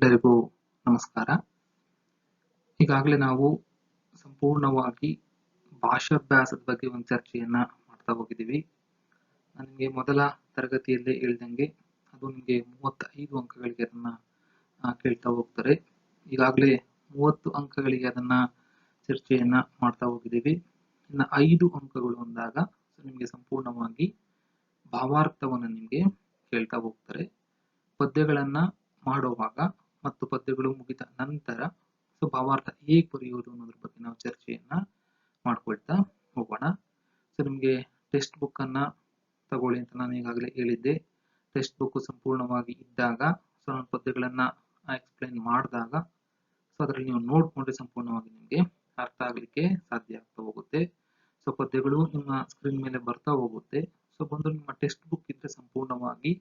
ಎಲ್ಲರಿಗೂ ನಮಸ್ಕಾರ. ಈಗಾಗಲೇ ನಾವು ಸಂಪೂರ್ಣವಾಗಿ ಭಾಷಾಭ್ಯಾಸದ ಬಗ್ಗೆ ಒಂದು ಚರ್ಚೆಯನ್ನ ಮಾಡ್ತಾ ಹೋಗಿದ್ದೀವಿ. ನಾನು ನಿಮಗೆ ಮೊದಲ ತರಗತಿಯಲ್ಲೇ ಹೇಳ್ದಂಗೆ ಅದು ನಿಮಗೆ 35 ಅಂಕಗಳಿಗೆ ಅದನ್ನ ಕೇಳ್ತಾ ಹೋಗ್ತಾರೆ. ಈಗಾಗಲೇ 30 ಅಂಕಗಳಿಗೆ ಅದನ್ನ ಚರ್ಚೆಯನ್ನ ಮಾಡ್ತಾ ಹೋಗಿದ್ದೀವಿ. ಇನ್ನು 5 ಅಂಕಗಳು ಅಂದಾಗ ನಿಮಗೆ ಸಂಪೂರ್ಣವಾಗಿ ಭಾವಾರ್ಥವನ್ನು ನಿಮಗೆ ಕೇಳ್ತಾ ಹೋಗ್ತಾರೆ. ಪದ್ಯಗಳನ್ನ ಮಾಡುವಾಗ ಮತ್ತು ಪದ್ಯಗಳು ಮುಗಿದ ನಂತರ ಭಾವಾರ್ಥ ಹೇಗೆ ಬರೆಯುವುದು ಅನ್ನೋದ್ರ ಬಗ್ಗೆ ನಾವು ಚರ್ಚೆಯನ್ನ ಮಾಡ್ಕೊಳ್ತಾ ಹೋಗೋಣ. ನಿಮ್ಗೆ ಟೆಕ್ಸ್ಟ್ ಬುಕ್ ಅನ್ನ ತಗೊಳ್ಳಿ ಅಂತ ನಾನು ಈಗಾಗಲೇ ಹೇಳಿದ್ದೆ. ಟೆಕ್ಸ್ಟ್ ಬುಕ್ ಸಂಪೂರ್ಣವಾಗಿ ಇದ್ದಾಗ ನಾನು ಪದ್ಯಗಳನ್ನ ಎಕ್ಸ್ಪ್ಲೈನ್ ಮಾಡಿದಾಗ ಅದರಲ್ಲಿ ನೀವು ನೋಡ್ಕೊಂಡ್ರೆ ಸಂಪೂರ್ಣವಾಗಿ ನಿಮ್ಗೆ ಅರ್ಥ ಆಗ್ಲಿಕ್ಕೆ ಸಾಧ್ಯ ಆಗ್ತಾ ಹೋಗುತ್ತೆ. ಪದ್ಯಗಳು ನಿಮ್ಮ ಸ್ಕ್ರೀನ್ ಮೇಲೆ ಬರ್ತಾ ಹೋಗುತ್ತೆ. ಬಂದು ನಿಮ್ಮ ಟೆಕ್ಸ್ಟ್ ಬುಕ್ ಇದ್ರೆ ಸಂಪೂರ್ಣವಾಗಿ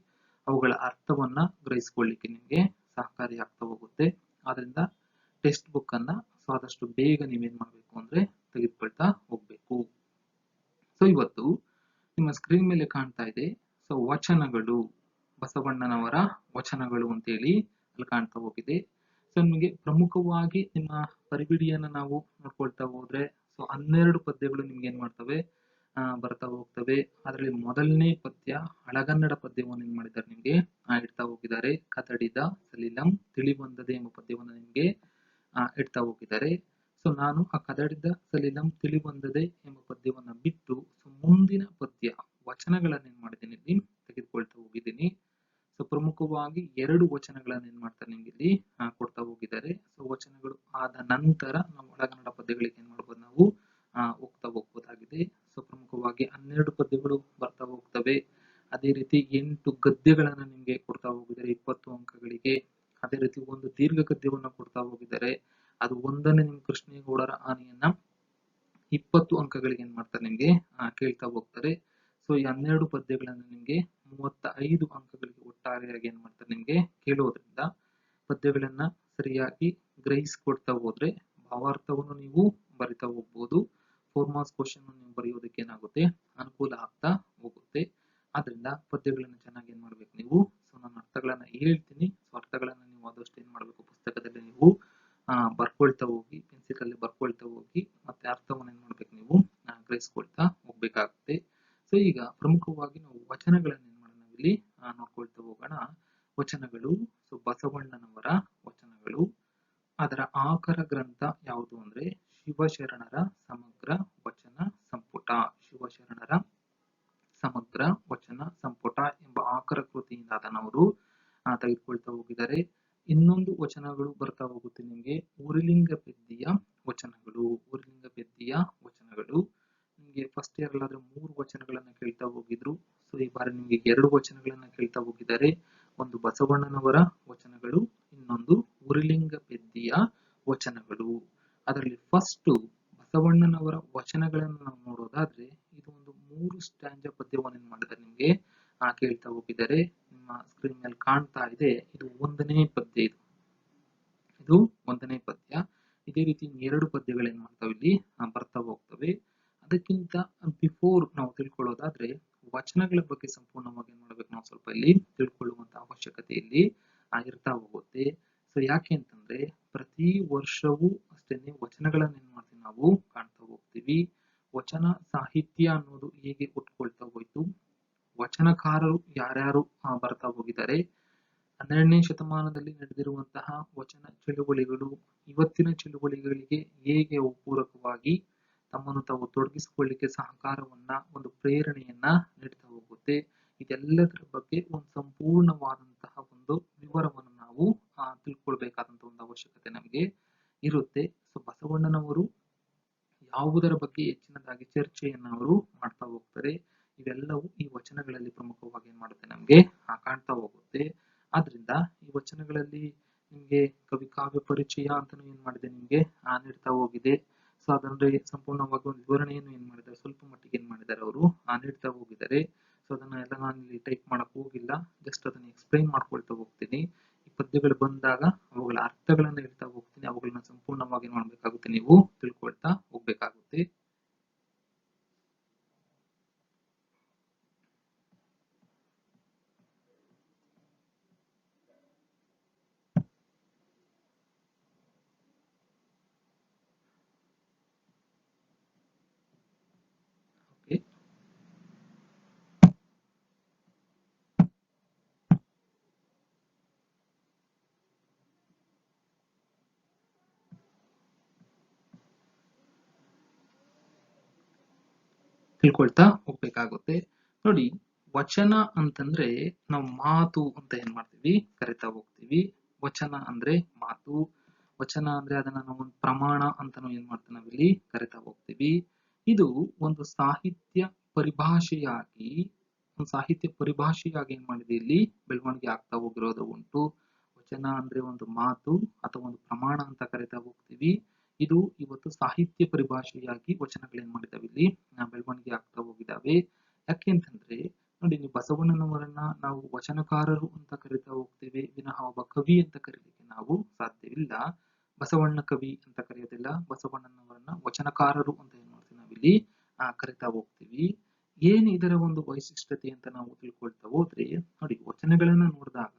ಅವುಗಳ ಅರ್ಥವನ್ನ ಗ್ರಹಿಸಿಕೊಳ್ಳಿಕ್ಕೆ ನಿಮ್ಗೆ ಸಹಕಾರಿ ಆಗ್ತಾ ಹೋಗುತ್ತೆ. ಆದ್ರಿಂದ ಟೆಕ್ಸ್ಟ್ ಬುಕ್ ಅನ್ನ ಆದಷ್ಟು ಬೇಗ ನೀವೇನ್ ಮಾಡ್ಬೇಕು ಅಂದ್ರೆ ತೆಗೆದುಕೊಳ್ತಾ ಹೋಗ್ಬೇಕು. ಇವತ್ತು ನಿಮ್ಮ ಸ್ಕ್ರೀನ್ ಮೇಲೆ ಕಾಣ್ತಾ ಇದೆ ವಚನಗಳು, ಬಸವಣ್ಣನವರ ವಚನಗಳು ಅಂತೇಳಿ ಅಲ್ಲಿ ಕಾಣ್ತಾ ಹೋಗಿದೆ. ನಿಮಗೆ ಪ್ರಮುಖವಾಗಿ ನಿಮ್ಮ ಪರಿಬಿಡಿಯನ್ನ ನಾವು ನೋಡ್ಕೊಳ್ತಾ ಹೋದ್ರೆ 12 ಪದ್ಯಗಳು ನಿಮ್ಗೆ ಏನ್ ಮಾಡ್ತವೆ ಬರ್ತಾ ಹೋಗ್ತವೆ. ಅದರಲ್ಲಿ ಮೊದಲನೇ ಪದ್ಯ ಹಳಗನ್ನಡ ಪದ್ಯವನ್ನು ಏನ್ ಮಾಡಿದ್ದಾರೆ ನಿಮ್ಗೆ ಇಡ್ತಾ ಹೋಗಿದ್ದಾರೆ. ಕದಡಿದ ಸಲಿಲಂ ತಿಳಿಬಂದದೆ ಎಂಬ ಪದ್ಯವನ್ನು ನಿಮ್ಗೆ ಇಡ್ತಾ ಹೋಗಿದ್ದಾರೆ. ನಾನು ಆ ಕದಡಿದ ಸಲಿಲಂ ತಿಳಿಬಂದದೆ ಎಂಬ ಪದ್ಯವನ್ನ ಬಿಟ್ಟು ಮುಂದಿನ ಪದ್ಯ ವಚನಗಳನ್ನ ಏನ್ ಮಾಡಿದ್ದೀನಿ ಇಲ್ಲಿ ತೆಗೆದುಕೊಳ್ತಾ ಹೋಗಿದ್ದೀನಿ. ಪ್ರಮುಖವಾಗಿ 2 ವಚನಗಳನ್ನ ಏನ್ ಮಾಡ್ತಾರೆ ನಿಮ್ಗೆ ಇಲ್ಲಿ ಕೊಡ್ತಾ ಹೋಗಿದ್ದಾರೆ. ವಚನಗಳು ಆದ ನಂತರ ನಾವು ಹಳಗನ್ನಡ ಪದ್ಯಗಳಿಗೆ ಏನ್ ಮಾಡ್ಬೋದು ನಾವು ಹೋಗ್ತಾ ಹೋಗ್ಬೋದಾಗಿದೆ. ಪ್ರಮುಖವಾಗಿ 12 ಪದ್ಯಗಳು ಬರ್ತಾ ಹೋಗ್ತವೆ. ಅದೇ ರೀತಿ 8 ಗದ್ಯಗಳನ್ನ ನಿಮ್ಗೆ ಕೊಡ್ತಾ ಹೋಗಿದ್ದಾರೆ 20 ಅಂಕಗಳಿಗೆ. ಅದೇ ರೀತಿ ಒಂದು ದೀರ್ಘ ಗದ್ಯವನ್ನ ಕೊಡ್ತಾ ಹೋಗಿದ್ದಾರೆ. ಅದು ಒಂದನೇ ನಿಮ್ ಕೃಷ್ಣೇಗೌಡರ ಆನೆಯನ್ನ 20 ಅಂಕಗಳಿಗೆ ಏನ್ ಮಾಡ್ತಾರೆ ನಿಮ್ಗೆ ಕೇಳ್ತಾ ಹೋಗ್ತಾರೆ. ಈ 12 ಪದ್ಯಗಳನ್ನ ನಿಮ್ಗೆ 35 ಅಂಕಗಳಿಗೆ ಒಟ್ಟಾರೆಯಾಗಿ ಏನ್ ಮಾಡ್ತಾರೆ ನಿಮ್ಗೆ ಕೇಳೋದ್ರಿಂದ ಪದ್ಯಗಳನ್ನ ಸರಿಯಾಗಿ ಗ್ರಹಿಸ್ಕೊಡ್ತಾ ಹೋದ್ರೆ ಭಾವಾರ್ಥವನ್ನು ನೀವು ಬರಿತಾ ಹೋಗ್ಬೋದು. 4 ಮಾರ್ಕ್ಸ್ ಕ್ವಶನ್ ನೀವು ಬರೆಯೋದಕ್ಕೆ ಏನಾಗುತ್ತೆ ಅನುಕೂಲ ಆಗ್ತಾ ಹೋಗುತ್ತೆ. ಆದ್ರಿಂದ ಪದ್ಯಗಳನ್ನ ಚೆನ್ನಾಗಿ ಏನ್ ಮಾಡ್ಬೇಕು ನೀವು. ನಾನು ಅರ್ಥಗಳನ್ನ ಹೇಳ್ತೀನಿ. ಅರ್ಥಗಳನ್ನ ನೀವು ಆದಷ್ಟು ಏನ್ ಮಾಡ್ಬೇಕು ಪುಸ್ತಕದಲ್ಲಿ ನೀವು ಬರ್ಕೊಳ್ತಾ ಹೋಗಿ, ಪೆನ್ಸಿಲ್ ಅಲ್ಲಿ ಬರ್ಕೊಳ್ತಾ ಹೋಗಿ, ಮತ್ತೆ ಅರ್ಥವನ್ನ ಏನ್ ಮಾಡ್ಬೇಕು ನೀವು ಗ್ರಹಿಸ್ಕೊಳ್ತಾ ಹೋಗ್ಬೇಕಾಗುತ್ತೆ. ಈಗ ಪ್ರಮುಖವಾಗಿ ನಾವು ವಚನಗಳನ್ನ ಏನ್ ಮಾಡೋಣ ಇಲ್ಲಿ ನೋಡ್ಕೊಳ್ತಾ ಹೋಗೋಣ. ವಚನಗಳು ಬಸವಣ್ಣನವರ ವಚನಗಳು. ಅದರ ಆಕರ ಗ್ರಂಥ ಯಾವುದು ಅಂದ್ರೆ ಶಿವಶರಣರ ಸಮಗ್ರ ವಚನ ಸಂಪುಟ. ಶಿವಶರಣರ ಸಮಗ್ರ ವಚನ ಸಂಪುಟ ಎಂಬ ಆಕರ ಕೃತಿಯಿಂದ ಅದನ್ನವರು ತೆಗೆದುಕೊಳ್ತಾ ಹೋಗಿದ್ದಾರೆ. ಇನ್ನೊಂದು ವಚನಗಳು ಬರ್ತಾ ಹೋಗುತ್ತೆ ನಿಮ್ಗೆ ಉರಿಲಿಂಗ ಪೆದ್ದಿಯ ವಚನಗಳು. ಉರಿಲಿಂಗ ಪೆದ್ದಿಯ ವಚನಗಳು ನಿಮ್ಗೆ ಫಸ್ಟ್ ಇಯರ್ ಅಲ್ಲಾದ್ರೆ 3 ವಚನಗಳನ್ನ ಕೇಳ್ತಾ ಹೋಗಿದ್ರು. ಈ ಬಾರಿ ನಿಮ್ಗೆ 2 ವಚನಗಳನ್ನ ಕೇಳ್ತಾ ಹೋಗಿದ್ದಾರೆ. ಒಂದು ಬಸವಣ್ಣನವರ ವಚನಗಳು, ಇನ್ನೊಂದು ಉರಿಲಿಂಗ ಪೆದ್ದಿಯ ವಚನಗಳು. ಅದರಲ್ಲಿ ಫಸ್ಟ್ ಬಸವಣ್ಣನವರ ವಚನಗಳನ್ನು ನಾವು ನೋಡೋದಾದ್ರೆ ಇದು ಒಂದು 3 ಸ್ಟ್ಯಾಂಜ ಪದ್ಯವನ್ನು ಏನ್ ಮಾಡಿದ್ದಾರೆ ನಿಮ್ಗೆ ಕೇಳ್ತಾ ಹೋಗಿದ್ದಾರೆ. ನಿಮ್ಮ ಸ್ಕ್ರೀನ್ ಮೇಲೆ ಕಾಣ್ತಾ ಇದೆ. ಇದು 1ನೇ ಪದ್ಯ. ಇದು 1ನೇ ಪದ್ಯ. ಇದೇ ರೀತಿ 2 ಪದ್ಯಗಳು ಏನ್ ಮಾಡ್ತಾವೆ ಇಲ್ಲಿ ಬರ್ತಾ ಹೋಗ್ತವೆ. ಅದಕ್ಕಿಂತ ಬಿಫೋರ್ ನಾವು ತಿಳ್ಕೊಳ್ಳೋದಾದ್ರೆ ವಚನಗಳ ಬಗ್ಗೆ ಸಂಪೂರ್ಣವಾಗಿ ಏನ್ ಮಾಡ್ಬೇಕು ನಾವು ಸ್ವಲ್ಪ ಇಲ್ಲಿ ತಿಳ್ಕೊಳ್ಳುವಂತ ಅವಶ್ಯಕತೆ ಇಲ್ಲಿ ಇರ್ತಾ ಹೋಗುತ್ತೆ. ಯಾಕೆ ಅಂತಂದ್ರೆ ಪ್ರತಿ ವರ್ಷವೂ ಅಷ್ಟೇನೆ ವಚನಗಳನ್ನ ಏನ್ ಮಾಡ್ತೀವಿ ನಾವು ಕಾಣ್ತಾ ಹೋಗ್ತೀವಿ. ವಚನ ಸಾಹಿತ್ಯ ಅನ್ನೋದು ಹೇಗೆ ಉಟ್ಕೊಳ್ತಾ ಹೋಯ್ತು, ವಚನಕಾರರು ಯಾರ್ಯಾರು ಬರ್ತಾ ಹೋಗಿದ್ದಾರೆ, 12ನೇ ಶತಮಾನದಲ್ಲಿ ನಡೆದಿರುವಂತಹ ವಚನ ಚಳುವಳಿಗಳು ಇವತ್ತಿನ ಚಳುವಳಿಗಳಿಗೆ ಹೇಗೆ ಪೂರಕವಾಗಿ ತಮ್ಮನ್ನು ತಾವು ತೊಡಗಿಸಿಕೊಳ್ಳಿಕ್ಕೆ ಸಹಕಾರವನ್ನ ಒಂದು ಪ್ರೇರಣೆಯನ್ನ ನೀಡ್ತಾ ಹೋಗುತ್ತೆ. ಇದೆಲ್ಲದರ ಬಗ್ಗೆ ಒಂದು ಸಂಪೂರ್ಣವಾದಂತಹ ಒಂದು ವಿವರವನ್ನು ನಾವು ತಿಳ್ಕೊಳ್ಬೇಕಾದಂತ ಒಂದು ಅವಶ್ಯಕತೆ ನಮಗೆ ಇರುತ್ತೆ. ಬಸವಣ್ಣನವರು ಯಾವುದರ ಬಗ್ಗೆ ಹೆಚ್ಚಿನದಾಗಿ ಚರ್ಚೆಯನ್ನ ಅವರು ಮಾಡ್ತಾ ಹೋಗ್ತಾರೆ. ಇವೆಲ್ಲವೂ ಈ ವಚನಗಳಲ್ಲಿ ಪ್ರಮುಖವಾಗಿ ಏನ್ ಮಾಡುತ್ತೆ ನಮ್ಗೆ ಕಾಣ್ತಾ ಹೋಗುತ್ತೆ. ಆದ್ರಿಂದ ಈ ವಚನಗಳಲ್ಲಿ ನಿಮ್ಗೆ ಕವಿ ಕಾವ್ಯ ಪರಿಚಯ ಅಂತಾನು ಏನ್ ಮಾಡಿದೆ ನಿಮ್ಗೆ ನೀಡ್ತಾ ಹೋಗಿದೆ. ಅದರಲ್ಲಿ ಸಂಪೂರ್ಣವಾಗಿ ಒಂದು ವಿವರಣೆಯನ್ನು ಏನ್ ಮಾಡಿದ್ದಾರೆ, ಸ್ವಲ್ಪ ಮಟ್ಟಿಗೆ ಏನ್ ಮಾಡಿದ್ದಾರೆ ಅವರು ನೀಡ್ತಾ ಹೋಗಿದ್ದಾರೆ. ಅದನ್ನ ಎಲ್ಲ ನಾನು ಇಲ್ಲಿ ಟೈಪ್ ಮಾಡಕ್ ಹೋಗಿಲ್ಲ, ಜಸ್ಟ್ ಅದನ್ನ ಎಕ್ಸ್ಪ್ಲೈನ್ ಮಾಡ್ಕೊಳ್ತಾ ಹೋಗ್ತೀನಿ. ಈ ಪದ್ಯಗಳು ಬಂದಾಗ ಅವುಗಳ ಅರ್ಥಗಳನ್ನ ಹೇಳ್ತಾ ಹೋಗ್ತೀನಿ. ಅವುಗಳನ್ನ ಸಂಪೂರ್ಣವಾಗಿ ಏನ್ ಮಾಡ್ಬೇಕಾಗುತ್ತೆ ನೀವು ತಿಳ್ಕೊಳ್ತಾ ಹೋಗ್ಬೇಕಾಗುತ್ತೆ. ತಿಳ್ಕೊಳ್ತಾ ಹೋಗ್ಬೇಕಾಗುತ್ತೆ. ನೋಡಿ, ವಚನ ಅಂತಂದ್ರೆ ನಾವು ಮಾತು ಅಂತ ಏನ್ ಮಾಡ್ತೀವಿ ಕರಿತಾ ಹೋಗ್ತೀವಿ. ವಚನ ಅಂದ್ರೆ ಮಾತು. ವಚನ ಅಂದ್ರೆ ಅದನ್ನ ನಾವು ಒಂದು ಪ್ರಮಾಣ ಅಂತಾನು ಏನ್ ಮಾಡ್ತೀವಿ ನಾವಿಲ್ಲಿ ಕರಿತಾ ಹೋಗ್ತೀವಿ. ಇದು ಒಂದು ಸಾಹಿತ್ಯ ಪರಿಭಾಷೆಯಾಗಿ ಏನ್ ಮಾಡಿದೆ ಇಲ್ಲಿ ಬೆಳವಣಿಗೆ ಆಗ್ತಾ ಹೋಗಿರೋದು ಉಂಟು. ವಚನ ಅಂದ್ರೆ ಒಂದು ಮಾತು ಅಥವಾ ಒಂದು ಪ್ರಮಾಣ ಅಂತ ಕರಿತಾ ಹೋಗ್ತೀವಿ. ಇದು ಇವತ್ತು ಸಾಹಿತ್ಯ ಪರಿಭಾಷೆಯಾಗಿ ವಚನಗಳೇನ್ ಮಾಡಿದಾವೆ ಇಲ್ಲಿ ಬೆಳವಣಿಗೆ ಆಗ್ತಾ ಹೋಗಿದಾವೆ. ಯಾಕೆ ಅಂತಂದ್ರೆ ನೋಡಿ, ನೀವು ಬಸವಣ್ಣನವರನ್ನ ನಾವು ವಚನಕಾರರು ಅಂತ ಕರಿತಾ ಹೋಗ್ತೇವೆ ವಿನಃ ಒಬ್ಬ ಕವಿ ಅಂತ ಕರೀಲಿಕ್ಕೆ ನಾವು ಸಾಧ್ಯವಿಲ್ಲ. ಬಸವಣ್ಣ ಕವಿ ಅಂತ ಕರೆಯೋದಿಲ್ಲ, ಬಸವಣ್ಣನವರನ್ನ ವಚನಕಾರರು ಅಂತ ಏನ್ ಮಾಡ್ತೀವಿ ನಾವಿಲ್ಲಿ ಕರಿತಾ ಹೋಗ್ತೀವಿ. ಏನ್ ಇದರ ಒಂದು ವೈಶಿಷ್ಟ್ಯತೆ ಅಂತ ನಾವು ತಿಳ್ಕೊಳ್ತಾ ಹೋದ್ರೆ, ನೋಡಿ, ವಚನಗಳನ್ನ ನೋಡಿದಾಗ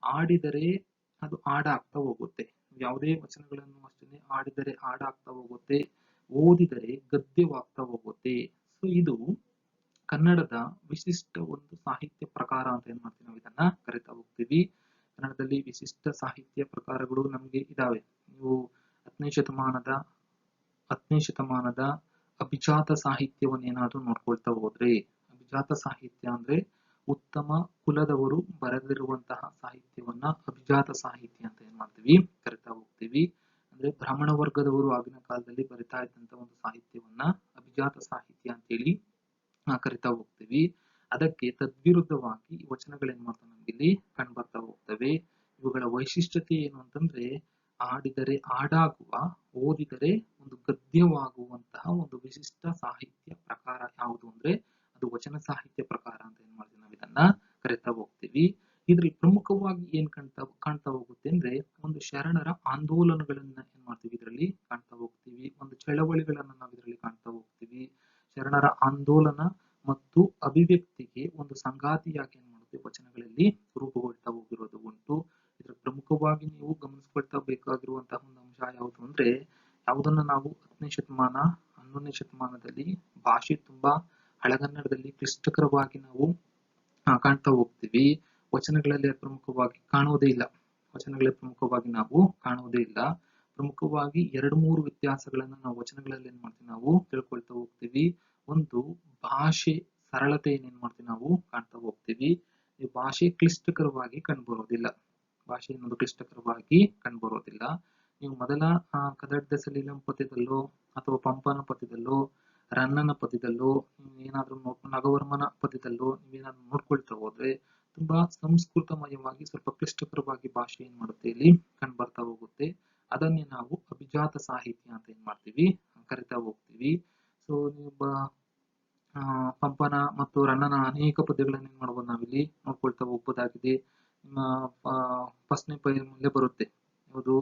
ಆಡಿದರೆ ಅದು ಹಾಡಾಗ್ತಾ ಹೋಗುತ್ತೆ. ಯಾವುದೇ ವಚನಗಳನ್ನು ಅಷ್ಟೇ ಆಡಿದರೆ ಹಾಡಾಗ್ತಾ ಹೋಗುತ್ತೆ, ಓದಿದರೆ ಗದ್ಯವಾಗ್ತಾ ಹೋಗುತ್ತೆ. ಸೊ ಇದು ಕನ್ನಡದ ವಿಶಿಷ್ಟ ಒಂದು ಸಾಹಿತ್ಯ ಪ್ರಕಾರ ಅಂತ ಏನ್ ಮಾಡ್ತೀವಿ ನಾವು ಇದನ್ನ ಕರಿತಾ ಹೋಗ್ತೀವಿ. ಕನ್ನಡದಲ್ಲಿ ವಿಶಿಷ್ಟ ಸಾಹಿತ್ಯ ಪ್ರಕಾರಗಳು ನಮ್ಗೆ ಇದಾವೆ. ನೀವು 10ನೇ ಶತಮಾನದ ಅಭಿಜಾತ ಸಾಹಿತ್ಯವನ್ನ ಏನಾದ್ರೂ ನೋಡ್ಕೊಳ್ತಾ ಹೋದ್ರೆ, ಅಭಿಜಾತ ಸಾಹಿತ್ಯ ಅಂದ್ರೆ ಉತ್ತಮ ಕುಲದವರು ಬರೆದಿರುವಂತಹ ಸಾಹಿತ್ಯವನ್ನ ಅಭಿಜಾತ ಸಾಹಿತ್ಯ ಅಂತ ಏನ್ ಮಾಡ್ತೀವಿ ಕರಿತಾ ಹೋಗ್ತೀವಿ. ಅಂದ್ರೆ ಬ್ರಾಹ್ಮಣ ವರ್ಗದವರು ಆಗಿನ ಕಾಲದಲ್ಲಿ ಬರಿತಾ ಇದ್ದಂತ ಒಂದು ಸಾಹಿತ್ಯವನ್ನ ಅಭಿಜಾತ ಸಾಹಿತ್ಯ ಅಂತೇಳಿ ಕರಿತಾ ಹೋಗ್ತೀವಿ. ಅದಕ್ಕೆ ತದ್ವಿರುದ್ಧವಾಗಿ ಈ ವಚನಗಳೇನ್ ಮಾಡ್ತಾವೆ ನಮ್ಗೆ ಇಲ್ಲಿ ಕಂಡ್ಬರ್ತಾ ಹೋಗ್ತವೆ. ಇವುಗಳ ವೈಶಿಷ್ಟ್ಯತೆ ಏನು ಅಂತಂದ್ರೆ, ಆಡಿದರೆ ಹಾಡಾಗುವ, ಓದಿದರೆ ಒಂದು ಗದ್ಯವಾಗುವಂತಹ ಒಂದು ವಿಶಿಷ್ಟ ಸಾಹಿತ್ಯ ಪ್ರಕಾರ ಯಾವುದು ಅಂದ್ರೆ ಅದು ವಚನ ಸಾಹಿತ್ಯ ಪ್ರಕಾರ ಅಂತ ಏನ್ ಮಾಡ್ತೀವಿ ನಾವು ಇದನ್ನ ಕರಿತಾ ಹೋಗ್ತೀವಿ. ಇದ್ರಲ್ಲಿ ಪ್ರಮುಖವಾಗಿ ಏನ್ ಕಾಣ್ತಾ ಹೋಗುತ್ತೆ ಅಂದ್ರೆ, ಒಂದು ಶರಣರ ಆಂದೋಲನಗಳನ್ನ ಏನ್ ಮಾಡ್ತೀವಿ ಇದರಲ್ಲಿ ಕಾಣ್ತಾ ಹೋಗ್ತೀವಿ. ಒಂದು ಚಳವಳಿಗಳನ್ನ ನಾವು ಇದರಲ್ಲಿ ಕಾಣ್ತಾ ಹೋಗ್ತೀವಿ. ಶರಣರ ಆಂದೋಲನ ಮತ್ತು ಅಭಿವ್ಯಕ್ತಿಗೆ ಒಂದು ಸಂಗಾತಿಯಾಗಿ ಏನ್ ಮಾಡುತ್ತೆ ವಚನಗಳಲ್ಲಿ ರೂಪುಗೊಳ್ತಾ ಹೋಗಿರೋದು ಉಂಟು. ಇದ್ರ ಪ್ರಮುಖವಾಗಿ ನೀವು ಗಮನಿಸ್ಕೊಳ್ತಾ ಬೇಕಾಗಿರುವಂತಹ ಒಂದು ಅಂಶ ಯಾವುದು ಅಂದ್ರೆ, ಯಾವುದನ್ನ ನಾವು 10ನೇ ಶತಮಾನ 11ನೇ ಶತಮಾನದಲ್ಲಿ ಭಾಷೆ ತುಂಬಾ ಹಳಗನ್ನಡದಲ್ಲಿ ಕ್ಲಿಷ್ಟಕರವಾಗಿ ನಾವು ಕಾಣ್ತಾ ಹೋಗ್ತೀವಿ. ವಚನಗಳಲ್ಲಿ ಪ್ರಮುಖವಾಗಿ ಕಾಣುವುದೇ ಇಲ್ಲ. ವಚನಗಳಲ್ಲಿ ಪ್ರಮುಖವಾಗಿ ನಾವು ಕಾಣುವುದೇ ಇಲ್ಲ. ಪ್ರಮುಖವಾಗಿ 2-3 ವ್ಯತ್ಯಾಸಗಳನ್ನ ನಾವು ವಚನಗಳಲ್ಲಿ ಏನ್ ಮಾಡ್ತೀವಿ ನಾವು ತಿಳ್ಕೊಳ್ತಾ ಹೋಗ್ತೀವಿ. ಒಂದು, ಭಾಷೆ ಸರಳತೆಯನ್ನು ಏನ್ ಮಾಡ್ತೀವಿ ನಾವು ಕಾಣ್ತಾ ಹೋಗ್ತೀವಿ. ಈ ಭಾಷೆ ಕ್ಲಿಷ್ಟಕರವಾಗಿ ಕಂಡುಬರೋದಿಲ್ಲ. ಭಾಷೆ ಅನ್ನೋದು ಕ್ಲಿಷ್ಟಕರವಾಗಿ ಕಂಡುಬರೋದಿಲ್ಲ. ನೀವು ಮೊದಲ ಕದಡ್ಡ ಸಲೀಲಂ ಪದ್ಯದಲ್ಲೋ ಅಥವಾ ಪಂಪನ ಪದ್ಯದಲ್ಲೋ ರನ್ನನ ಪದ್ಯದಲ್ಲೋ ಏನಾದ್ರೂ ನಗವರ್ಮನ ಪದ್ಯದಲ್ಲೋ ನೀವೇನಾದ್ರೂ ನೋಡ್ಕೊಳ್ತಾ ಹೋದ್ರೆ ತುಂಬಾ ಸಂಸ್ಕೃತಮಯವಾಗಿ ಸ್ವಲ್ಪ ಕ್ಲಿಷ್ಟಕರವಾಗಿ ಭಾಷೆ ಏನ್ ಮಾಡುತ್ತೆ ಇಲ್ಲಿ ಕಂಡುಬರ್ತಾ ಹೋಗುತ್ತೆ. ಅದನ್ನೇ ನಾವು ಅಭಿಜಾತ ಸಾಹಿತ್ಯ ಅಂತ ಏನ್ ಮಾಡ್ತೀವಿ ಕರಿತಾ ಹೋಗ್ತೀವಿ. ಸೊ ನೀವು ಪಂಪನ ಮತ್ತು ರನ್ನನ ಅನೇಕ ಪದ್ಯಗಳನ್ನ ಏನ್ ಮಾಡ್ಬೋದು ನಾವಿಲ್ಲಿ ನೋಡ್ಕೊಳ್ತಾ ಹೋಗ್ಬೋದಾಗಿದೆ. ನಿಮ್ಮ ಫಸ್ಟ್ನೇ ಪೈಲಲ್ಲೇ ಬರುತ್ತೆ ಯಾವುದು,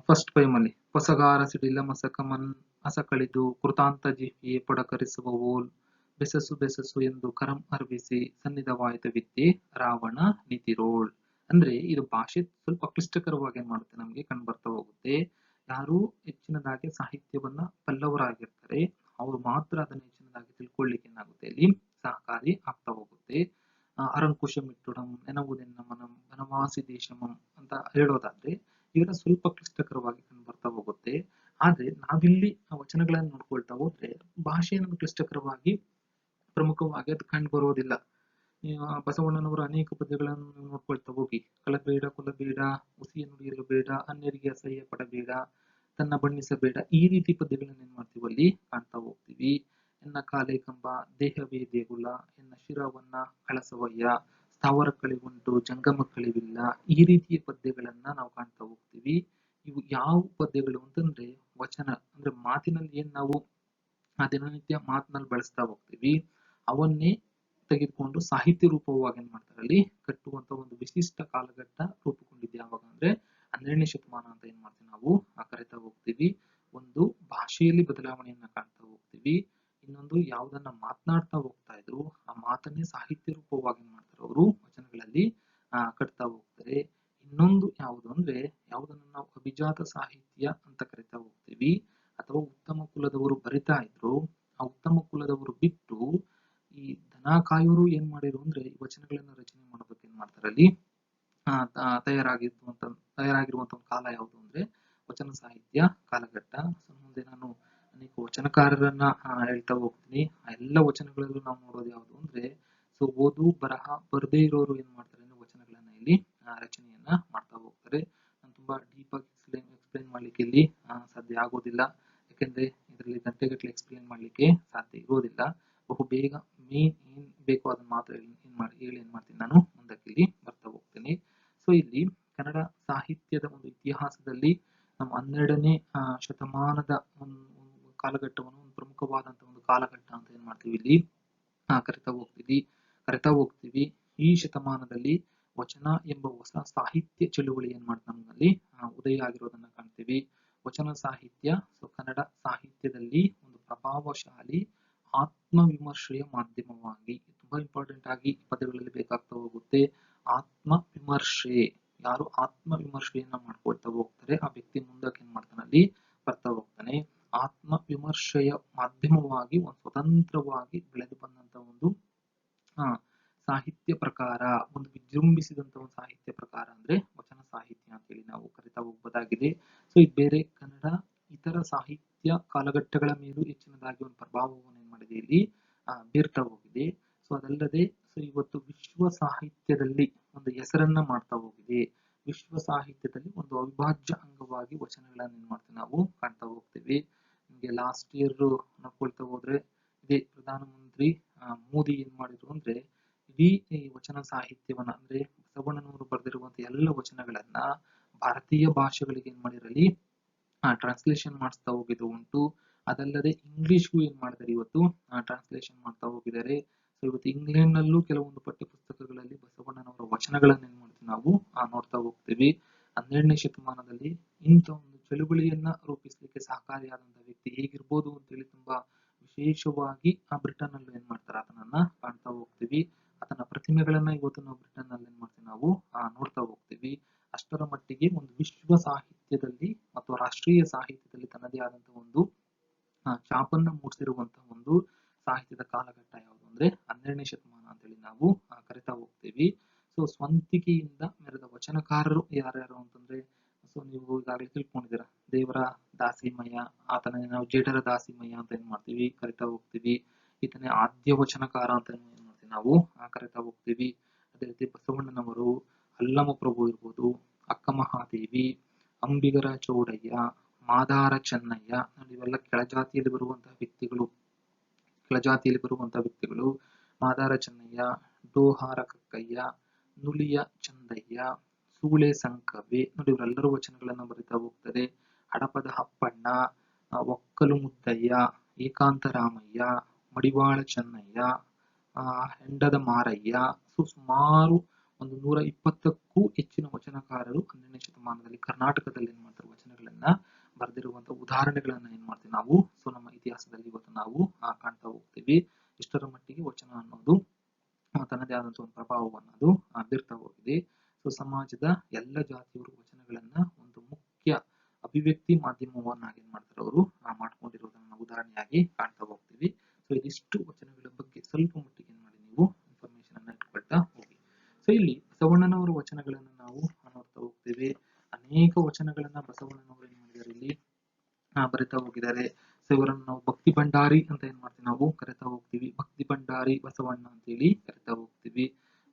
ಫಸ್ಟ್ ಪೈಮಲ್ಲಿ ಹೊಸಗಾರ ಸಿಡಿಲ ಮಸಕಮನ್ ಅಸಕಳಿದು ಕೃತಾಂತ ಜಿಹಿಯೇ ಪೊಡಕರಿಸುವ ಓಲ್ ಬೆಸಸು ಬೆಸಸು ಎಂದು ಕರಂ ಅರ್ವಿಸಿ ಸನ್ನಿಧವಾಯಿತ ವಿದ್ಯೆ ರಾವಣ ನಿತಿರೋಳ್. ಅಂದ್ರೆ ಇದು ಭಾಷೆ ಸ್ವಲ್ಪ ಕ್ಲಿಷ್ಟಕರವಾಗಿ ಏನ್ ಮಾಡುತ್ತೆ ನಮ್ಗೆ ಕಂಡುಬರ್ತಾ ಹೋಗುತ್ತೆ. ಯಾರು ಹೆಚ್ಚಿನದಾಗಿ ಸಾಹಿತ್ಯವನ್ನ ಬಲ್ಲವರಾಗಿರ್ತಾರೆ ಅವ್ರು ಮಾತ್ರ ಅದನ್ನ ಹೆಚ್ಚಿನದಾಗಿ ತಿಳ್ಕೊಳ್ಳಿಕ್ಕೆ ಏನಾಗುತ್ತೆ ಇಲ್ಲಿ ಸಹಕಾರಿ ಆಗ್ತಾ ಹೋಗುತ್ತೆ. ಅರಂಕುಶ ಮಿಟ್ಟುಡಂ ನೆನವುದೆನ್ನ ಮನಂ ವನವಾಸಿ ದೇಶಮಂ ಅಂತ ಹೇಳೋದಾದ್ರೆ ಇವೆಲ್ಲ ಸ್ವಲ್ಪ ಕ್ಲಿಷ್ಟಕರವಾಗಿ ಕಂಡುಬರ್ತಾ ಹೋಗುತ್ತೆ. ಆದ್ರೆ ನಾವಿಲ್ಲಿ ವಚನಗಳನ್ನ ನೋಡ್ಕೊಳ್ತಾ ಹೋದ್ರೆ ಭಾಷೆಯನ್ನು ಕ್ಲಿಷ್ಟಕರವಾಗಿ ಪ್ರಮುಖವಾಗಿ ಅದು ಕಂಡು ಬರೋದಿಲ್ಲ. ಬಸವಣ್ಣನವರ ಅನೇಕ ಪದ್ಯಗಳನ್ನು ನೋಡ್ಕೊಳ್ತಾ ಹೋಗಿ, ಕಲಬೇಡ ಕುಲಬೇಡ ಹುಸಿಯ ನುಡಿಯಿರಬೇಡ ಅನ್ಯರಿಗೆ ಅಸಹ್ಯ ಪಡಬೇಡ ತನ್ನ ಬಣ್ಣಿಸಬೇಡ, ಈ ರೀತಿ ಪದ್ಯಗಳನ್ನ ಏನ್ ಮಾಡ್ತೀವಿ ಅಲ್ಲಿ ಕಾಣ್ತಾ ಹೋಗ್ತೀವಿ. ಎನ್ನ ಕಾಲೇ ಕಂಬ ದೇಹವೇ ದೇಗುಲ ಎನ್ನ ಶಿರವನ್ನ ಕಳಸವಯ್ಯ ಸ್ಥಾವರ ಕಳಿವುಂಟು ಜಂಗಮ ಕಳಿವಿಲ್ಲ, ಈ ರೀತಿಯ ಪದ್ಯಗಳನ್ನ ನಾವು ಕಾಣ್ತಾ ಹೋಗ್ತೀವಿ. ಇವು ಯಾವ ಪದ್ಯಗಳು ಅಂತಂದ್ರೆ ವಚನ ಅಂದ್ರೆ ಮಾತಿನಲ್ಲಿ ಏನ್ ನಾವು ದಿನನಿತ್ಯ ಮಾತಿನಲ್ಲಿ ಬಳಸ್ತಾ ಹೋಗ್ತೀವಿ ಅವನ್ನೇ ತೆಗೆದುಕೊಂಡು ಸಾಹಿತ್ಯ ರೂಪವಾಗಿ ಏನ್ ಮಾಡ್ತಾರೆ ಅಲ್ಲಿ ಕಟ್ಟುವಂತ ಒಂದು ವಿಶಿಷ್ಟ ಕಾಲಘಟ್ಟ ರೂಪುಗೊಂಡಿದೆ ಯಾವಾಗ ಅಂದ್ರೆ 12ನೇ ಶತಮಾನ ಅಂತ ಏನ್ ಮಾಡ್ತೀವಿ ನಾವು ಕರಿತಾ ಹೋಗ್ತೀವಿ. ಒಂದು, ಭಾಷೆಯಲ್ಲಿ ಬದಲಾವಣೆಯನ್ನ ಕಾಣ್ತಾ ಹೋಗ್ತೀವಿ. ಇನ್ನೊಂದು, ಯಾವ್ದನ್ನ ಮಾತನಾಡ್ತಾ ಹೋಗ್ತಾ ಇದ್ರು ಆ ಮಾತನ್ನೇ ಸಾಹಿತ್ಯ ರೂಪವಾಗಿ ಏನ್ ಮಾಡ್ತಾರೆ ಅವರು ವಚನಗಳಲ್ಲಿ ಕಟ್ತಾ ಹೋಗ್ತಾರೆ. ಇನ್ನೊಂದು ಯಾವುದು ಅಂದ್ರೆ, ಯಾವುದನ್ನ ನಾವು ಅಭಿಜಾತ ಸಾಹಿತ್ಯ ಅಂತ ಕರಿತಾ ಹೋಗ್ತೀವಿ ಅಥವಾ ಉತ್ತಮ ಕುಲದವರು ಬರಿತಾ ಇದ್ರು, ಆ ಉತ್ತಮ ಕುಲದವರು ಬಿಟ್ಟು ಈ ದನ ಕಾಯೋರು ಏನ್ ಮಾಡಿದ್ರು ಅಂದ್ರೆ ಈ ವಚನಗಳನ್ನ ರಚನೆ ಮಾಡೋದಕ್ಕೆ ಏನ್ ಮಾಡ್ತಾರೆ ಅಲ್ಲಿ ತಯಾರಾಗಿರುವಂತ ಒಂದು ಕಾಲ ಯಾವುದು ಅಂದ್ರೆ ವಚನ ಸಾಹಿತ್ಯ ಕಾಲಘಟ್ಟ. ಸೊ ಮುಂದೆ ನಾನು ಅನೇಕ ವಚನಕಾರರನ್ನ ಹೇಳ್ತಾ ಹೋಗ್ತೀನಿ. ಆ ಎಲ್ಲ ವಚನಗಳಲ್ಲೂ ನಾವು ನೋಡೋದು ಯಾವುದು ಅಂದ್ರೆ, ಸೊ ಓದು ಬರಹ ಬರದೇ ಇರೋರು ಏನ್ ಮಾಡ್ತಾರೆ ಅಂದ್ರೆ ವಚನಗಳನ್ನ ಇಲ್ಲಿ ರಚನೆಯನ್ನ ಮಾಡ್ತಾ ಹೋಗ್ತಾರೆ. ನಾನು ತುಂಬಾ ಡೀಪ್ ಆಗಿ ಎಕ್ಸ್ಪ್ಲೈನ್ ಮಾಡ್ಲಿಕ್ಕೆ ಇಲ್ಲಿ ಸಾಧ್ಯ ಆಗೋದಿಲ್ಲ, ಯಾಕೆಂದ್ರೆ ಇದರಲ್ಲಿ ಗಂಟೆಗಟ್ಟಲೆ ಎಕ್ಸ್ಪ್ಲೈನ್ ಮಾಡ್ಲಿಕ್ಕೆ ಸಾಧ್ಯ ಇರೋದಿಲ್ಲ. ಬಹು ಬೇಗ ಮೇನ್ ಏನ್ ಬೇಕು ಅದನ್ನ ಮಾತ್ರ ಹೇಳಿ ಏನ್ ಮಾಡ್ತೀನಿ ನಾನು ಮುಂದಕ್ಕೆ ಇಲ್ಲಿ ಬರ್ತಾ ಹೋಗ್ತೀನಿ. ಸೊ ಇಲ್ಲಿ ಕನ್ನಡ ಸಾಹಿತ್ಯದ ಒಂದು ಇತಿಹಾಸದಲ್ಲಿ ನಮ್ಮ 12ನೇ ಶತಮಾನದ ಒಂದು ಕಾಲಘಟ್ಟವನ್ನು ಒಂದು ಪ್ರಮುಖವಾದಂತಹ ಒಂದು ಕಾಲಘಟ್ಟ ಅಂತ ಏನ್ ಮಾಡ್ತೀವಿ ಇಲ್ಲಿ ಕರಿತಾ ಹೋಗ್ತೀವಿ. ಈ ಶತಮಾನದಲ್ಲಿ ವಚನ ಎಂಬ ಹೊಸ ಸಾಹಿತ್ಯ ಚಳುವಳಿ ಏನ್ ಮಾಡ್ತಾ ನಮ್ಮಲ್ಲಿ ಉದಯ ಆಗಿರೋದನ್ನ ಕಾಣ್ತೀವಿ. ವಚನ ಸಾಹಿತ್ಯ, ಸೊ ಕನ್ನಡ ಸಾಹಿತ್ಯದಲ್ಲಿ ಒಂದು ಪ್ರಭಾವಶಾಲಿ ಆತ್ಮವಿಮರ್ಶೆಯ ಮಾಧ್ಯಮವಾಗಿ, ತುಂಬಾ ಇಂಪಾರ್ಟೆಂಟ್ ಆಗಿ ಪದಗಳಲ್ಲಿ ಬೇಕಾಗ್ತಾ ಹೋಗುತ್ತೆ. ಆತ್ಮವಿಮರ್ಶೆ, ಯಾರು ಆತ್ಮವಿಮರ್ಶೆಯನ್ನ ಮಾಡ್ಕೊಳ್ತಾ ಹೋಗ್ತಾರೆ ಆ ವ್ಯಕ್ತಿ ಮುಂದಕ್ಕೆ ಏನ್ ಮಾಡ್ತಾನೆ ಅಲ್ಲಿ ಬರ್ತಾ ಹೋಗ್ತಾನೆ. ಆತ್ಮವಿಮರ್ಶೆಯ ಮಾಧ್ಯಮವಾಗಿ ಒಂದು ಸ್ವತಂತ್ರವಾಗಿ ಬೆಳೆದು ಬಂದಂತ ಒಂದು ಸಾಹಿತ್ಯ ಪ್ರಕಾರ, ಒಂದು ವಿಜೃಂಭಿಸಿದಂತ ಒಂದು ಸಾಹಿತ್ಯ ಪ್ರಕಾರ ಅಂದ್ರೆ ವಚನ ಸಾಹಿತ್ಯ ಅಂತ ಹೇಳಿ ನಾವು ಕರಿತಾ ಹೋಗ್ಬೋದಾಗಿದೆ. ಸೊ ಇದು ಬೇರೆ ಕನ್ನಡ ಇತರ ಸಾಹಿತ್ಯ ಕಾಲಘಟ್ಟಗಳ ಮೇಲೂ ಹೆಚ್ಚಿನದಾಗಿ ಒಂದು ಪ್ರಭಾವವನ್ನು ಏನ್ ಮಾಡಿದೆ ಇಲ್ಲಿ ಬೀರ್ತಾ ಹೋಗಿದೆ. ಸೊ ಅದಲ್ಲದೆ ಸೊ ಇವತ್ತು ವಿಶ್ವ ಸಾಹಿತ್ಯದಲ್ಲಿ ಒಂದು ಹೆಸರನ್ನ ಮಾಡ್ತಾ ಹೋಗಿದೆ. ವಿಶ್ವ ಸಾಹಿತ್ಯದಲ್ಲಿ ಒಂದು ಅವಿಭಾಜ್ಯ ಅಂಗವಾಗಿ ವಚನಗಳನ್ನ ಏನ್ ಮಾಡ್ತೀವಿ ನಾವು ಕಾಣ್ತಾ ಹೋಗ್ತೀವಿ. ನಿಮ್ಗೆ ಲಾಸ್ಟ್ ಇಯರ್ ನೋಡ್ಕೊಳ್ತಾ ಹೋದ್ರೆ ಇದೇ ಪ್ರಧಾನಮಂತ್ರಿ ಮೋದಿ ಏನ್ ಮಾಡಿದ್ರು ಅಂದ್ರೆ, ಇಡೀ ಈ ವಚನ ಸಾಹಿತ್ಯವನ್ನ ಅಂದ್ರೆ ಬಸವಣ್ಣನವರು ಬರೆದಿರುವಂತಹ ಎಲ್ಲ ವಚನಗಳನ್ನ ಭಾರತೀಯ ಭಾಷೆಗಳಿಗೆ ಏನ್ ಮಾಡಿರಲಿ ಟ್ರಾನ್ಸ್ಲೇಷನ್ ಮಾಡಿಸ್ತಾ ಹೋಗಿದ್ದು ಉಂಟು. ಅದಲ್ಲದೆ ಇಂಗ್ಲಿಷ್ಗೂ ಏನ್ ಮಾಡಿದಾರೆ ಇವತ್ತು ಟ್ರಾನ್ಸ್ಲೇಷನ್ ಮಾಡ್ತಾ ಹೋಗಿದ್ದಾರೆ. ಸೊ ಇವತ್ತು ಇಂಗ್ಲೆಂಡ್ ನಲ್ಲೂ ಕೆಲವೊಂದು ಪಠ್ಯ ಪುಸ್ತಕಗಳಲ್ಲಿ ಬಸವಣ್ಣನವರ ವಚನಗಳನ್ನ ಏನ್ ಮಾಡ್ತೀವಿ ನಾವು ನೋಡ್ತಾ ಹೋಗ್ತೀವಿ. 12ನೇ ಶತಮಾನದಲ್ಲಿ ಇಂಥ ಒಂದು ಚಳುವಳಿಯನ್ನ ರೂಪಿಸ್ಲಿಕ್ಕೆ ಸಹಕಾರಿಯಾದಂತಹ ವ್ಯಕ್ತಿ ಹೇಗಿರ್ಬೋದು ಅಂತೇಳಿ ತುಂಬಾ ವಿಶೇಷವಾಗಿ ಬ್ರಿಟನ್ ನಲ್ಲಿ ಏನ್ ಮಾಡ್ತಾರೆ ಅದನ್ನ ಕಾಣ್ತಾ ಹೋಗ್ತೀವಿ. ಆತನ ಪ್ರತಿಮೆಗಳನ್ನ ಇವತ್ತು ನಾವು ಬ್ರಿಟನ್ ನಲ್ಲಿ ಏನ್ ಮಾಡ್ತೀವಿ ನಾವು ನೋಡ್ತಾ ಹೋಗ್ತೀವಿ. ಅಷ್ಟರ ಮಟ್ಟಿಗೆ ಒಂದು ವಿಶ್ವ ಸಾಹಿತ್ಯದಲ್ಲಿ ಮತ್ತು ರಾಷ್ಟ್ರೀಯ ಸಾಹಿತ್ಯದಲ್ಲಿ ತನ್ನದೇ ಆದಂತಹ ಒಂದು ಛಾಪನ್ನ ಮೂಡಿಸಿರುವಂತಹ ಒಂದು ಸಾಹಿತ್ಯದ ಕಾಲಘಟ್ಟ ಯಾವುದು ಅಂದ್ರೆ 12ನೇ ಶತಮಾನ ಅಂತೇಳಿ ನಾವು ಕರಿತಾ ಹೋಗ್ತೀವಿ. ಸೊ ಸ್ವಂತಿಕೆಯಿಂದ ಮೆರೆದ ವಚನಕಾರರು ಯಾರ್ಯಾರು ಅಂತಂದ್ರೆ, ಸೊ ನೀವು ಈಗಾಗಲೇ ತಿಳ್ಕೊಂಡಿದ್ದೀರಾ, ದೇವರ ದಾಸಿಮಯ್ಯ, ಆತನ ನಾವು ಜೇಡರ ದಾಸಿಮಯ್ಯ ಅಂತ ಏನ್ ಮಾಡ್ತೀವಿ ಕರಿತಾ ಹೋಗ್ತೀವಿ. ಈತನೇ ಆದ್ಯ ವಚನಕಾರ ಅಂತ ಏನ್ ಮಾಡ್ತೀವಿ ನಾವು ಕರಿತಾ ಹೋಗ್ತೀವಿ. ಅದೇ ರೀತಿ ಬಸವಣ್ಣನವರು, ಅಲ್ಲಮ ಪ್ರಭು ಇರ್ಬೋದು, ಅಕ್ಕ ಮಹಾದೇವಿ, ಅಂಬಿಗರ ಚೌಡಯ್ಯ, ಮಾದಾರ ಚೆನ್ನಯ್ಯ, ಇವೆಲ್ಲ ಕೆಳಜಾತಿಯಲ್ಲಿ ಬರುವಂತಹ ವ್ಯಕ್ತಿಗಳು. ಮಾದಾರ ಚೆನ್ನಯ್ಯ, ಡೋಹಾರ ಕಕ್ಕಯ್ಯ, ನುಲಿಯ ಚಂದಯ್ಯ, ಸೂಳೆ ಸಂಕವೆ ನೋಡಿ, ಇವರೆಲ್ಲರೂ ವಚನಗಳನ್ನ ಬರಿತಾ ಹೋಗ್ತಾರೆ. ಹಡಪದ ಅಪ್ಪಣ್ಣ, ಒಕ್ಕಲು ಮುದ್ದಯ್ಯ, ಏಕಾಂತ ರಾಮಯ್ಯ, ಮಡಿವಾಳ ಚೆನ್ನಯ್ಯ, ಹೆಂಡದ ಮಾರಯ್ಯ. ಸುಮಾರು ಒಂದು 120ಕ್ಕೂ ಹೆಚ್ಚಿನ ವಚನಕಾರರು 12ನೇ ಶತಮಾನದಲ್ಲಿ ಕರ್ನಾಟಕದಲ್ಲಿ ಏನ್ ಮಾಡ್ತಾರೆ ವಚನಗಳನ್ನ ಬರೆದಿರುವಂತಹ ಉದಾಹರಣೆಗಳನ್ನ ಏನ್ ಮಾಡ್ತೀವಿ ನಾವು ಸೊ ನಮ್ಮ ಇತಿಹಾಸದಲ್ಲಿ ಇವತ್ತು ನಾವು ಕಾಣ್ತಾ ಹೋಗ್ತೀವಿ. ಇಷ್ಟರ ಮಟ್ಟಿಗೆ ವಚನ ಅನ್ನೋದು ತನ್ನದೇ ಆದಂತಹ ಒಂದು ಪ್ರಭಾವವನ್ನು ಅದು ಬೀರ್ತಾ ಹೋಗಿದೆ. ಸೊ ಸಮಾಜದ ಎಲ್ಲ ಜಾತಿಯವರು ವಚನಗಳನ್ನ ಒಂದು ಮುಖ್ಯ ಅಭಿವ್ಯಕ್ತಿ ಮಾಧ್ಯಮವನ್ನಾಗಿ ಏನ್ ಮಾಡ್ತಾರೆ ಅವರು ಮಾಡ್ಕೊಂಡಿರೋದನ್ನ ಉದಾಹರಣೆಯಾಗಿ ಕಾಣ್ತಾ ಹೋಗ್ತೀವಿ. ಸೊ ಇದಿಷ್ಟು ವಚನಗಳ ಬಗ್ಗೆ ಸ್ವಲ್ಪ ಮಟ್ಟಿಗೆ ಏನ್ ಮಾಡಿ ನೀವು ಇನ್ಫಾರ್ಮೇಶನ್ ಅನ್ನ ಇಟ್ಕೊಳ್ತಾ ಹೋಗಿ. ಸೊ ಇಲ್ಲಿ ಬಸವಣ್ಣನವರ ವಚನಗಳನ್ನ ನಾವು ನೋಡ್ತಾ ಹೋಗ್ತೀವಿ. ಅನೇಕ ವಚನಗಳನ್ನ ಬಸವಣ್ಣನವರು ಏನ್ ಮಾಡಿದ್ದಾರೆ ಇಲ್ಲಿ ಬರಿತಾ ಹೋಗಿದ್ದಾರೆ. ಸೊ ಇವರನ್ನು ನಾವು ಭಕ್ತಿ ಭಂಡಾರಿ ಅಂತ ಏನ್ ಮಾಡ್ತೀವಿ ನಾವು ಕರಿತಾ ಹೋಗ್ತೀವಿ. ಭಕ್ತಿ ಭಂಡಾರಿ ಬಸವಣ್ಣ ಅಂತ ಹೇಳಿ ಕರಿತಾ ಹೋಗ್ತೀವಿ.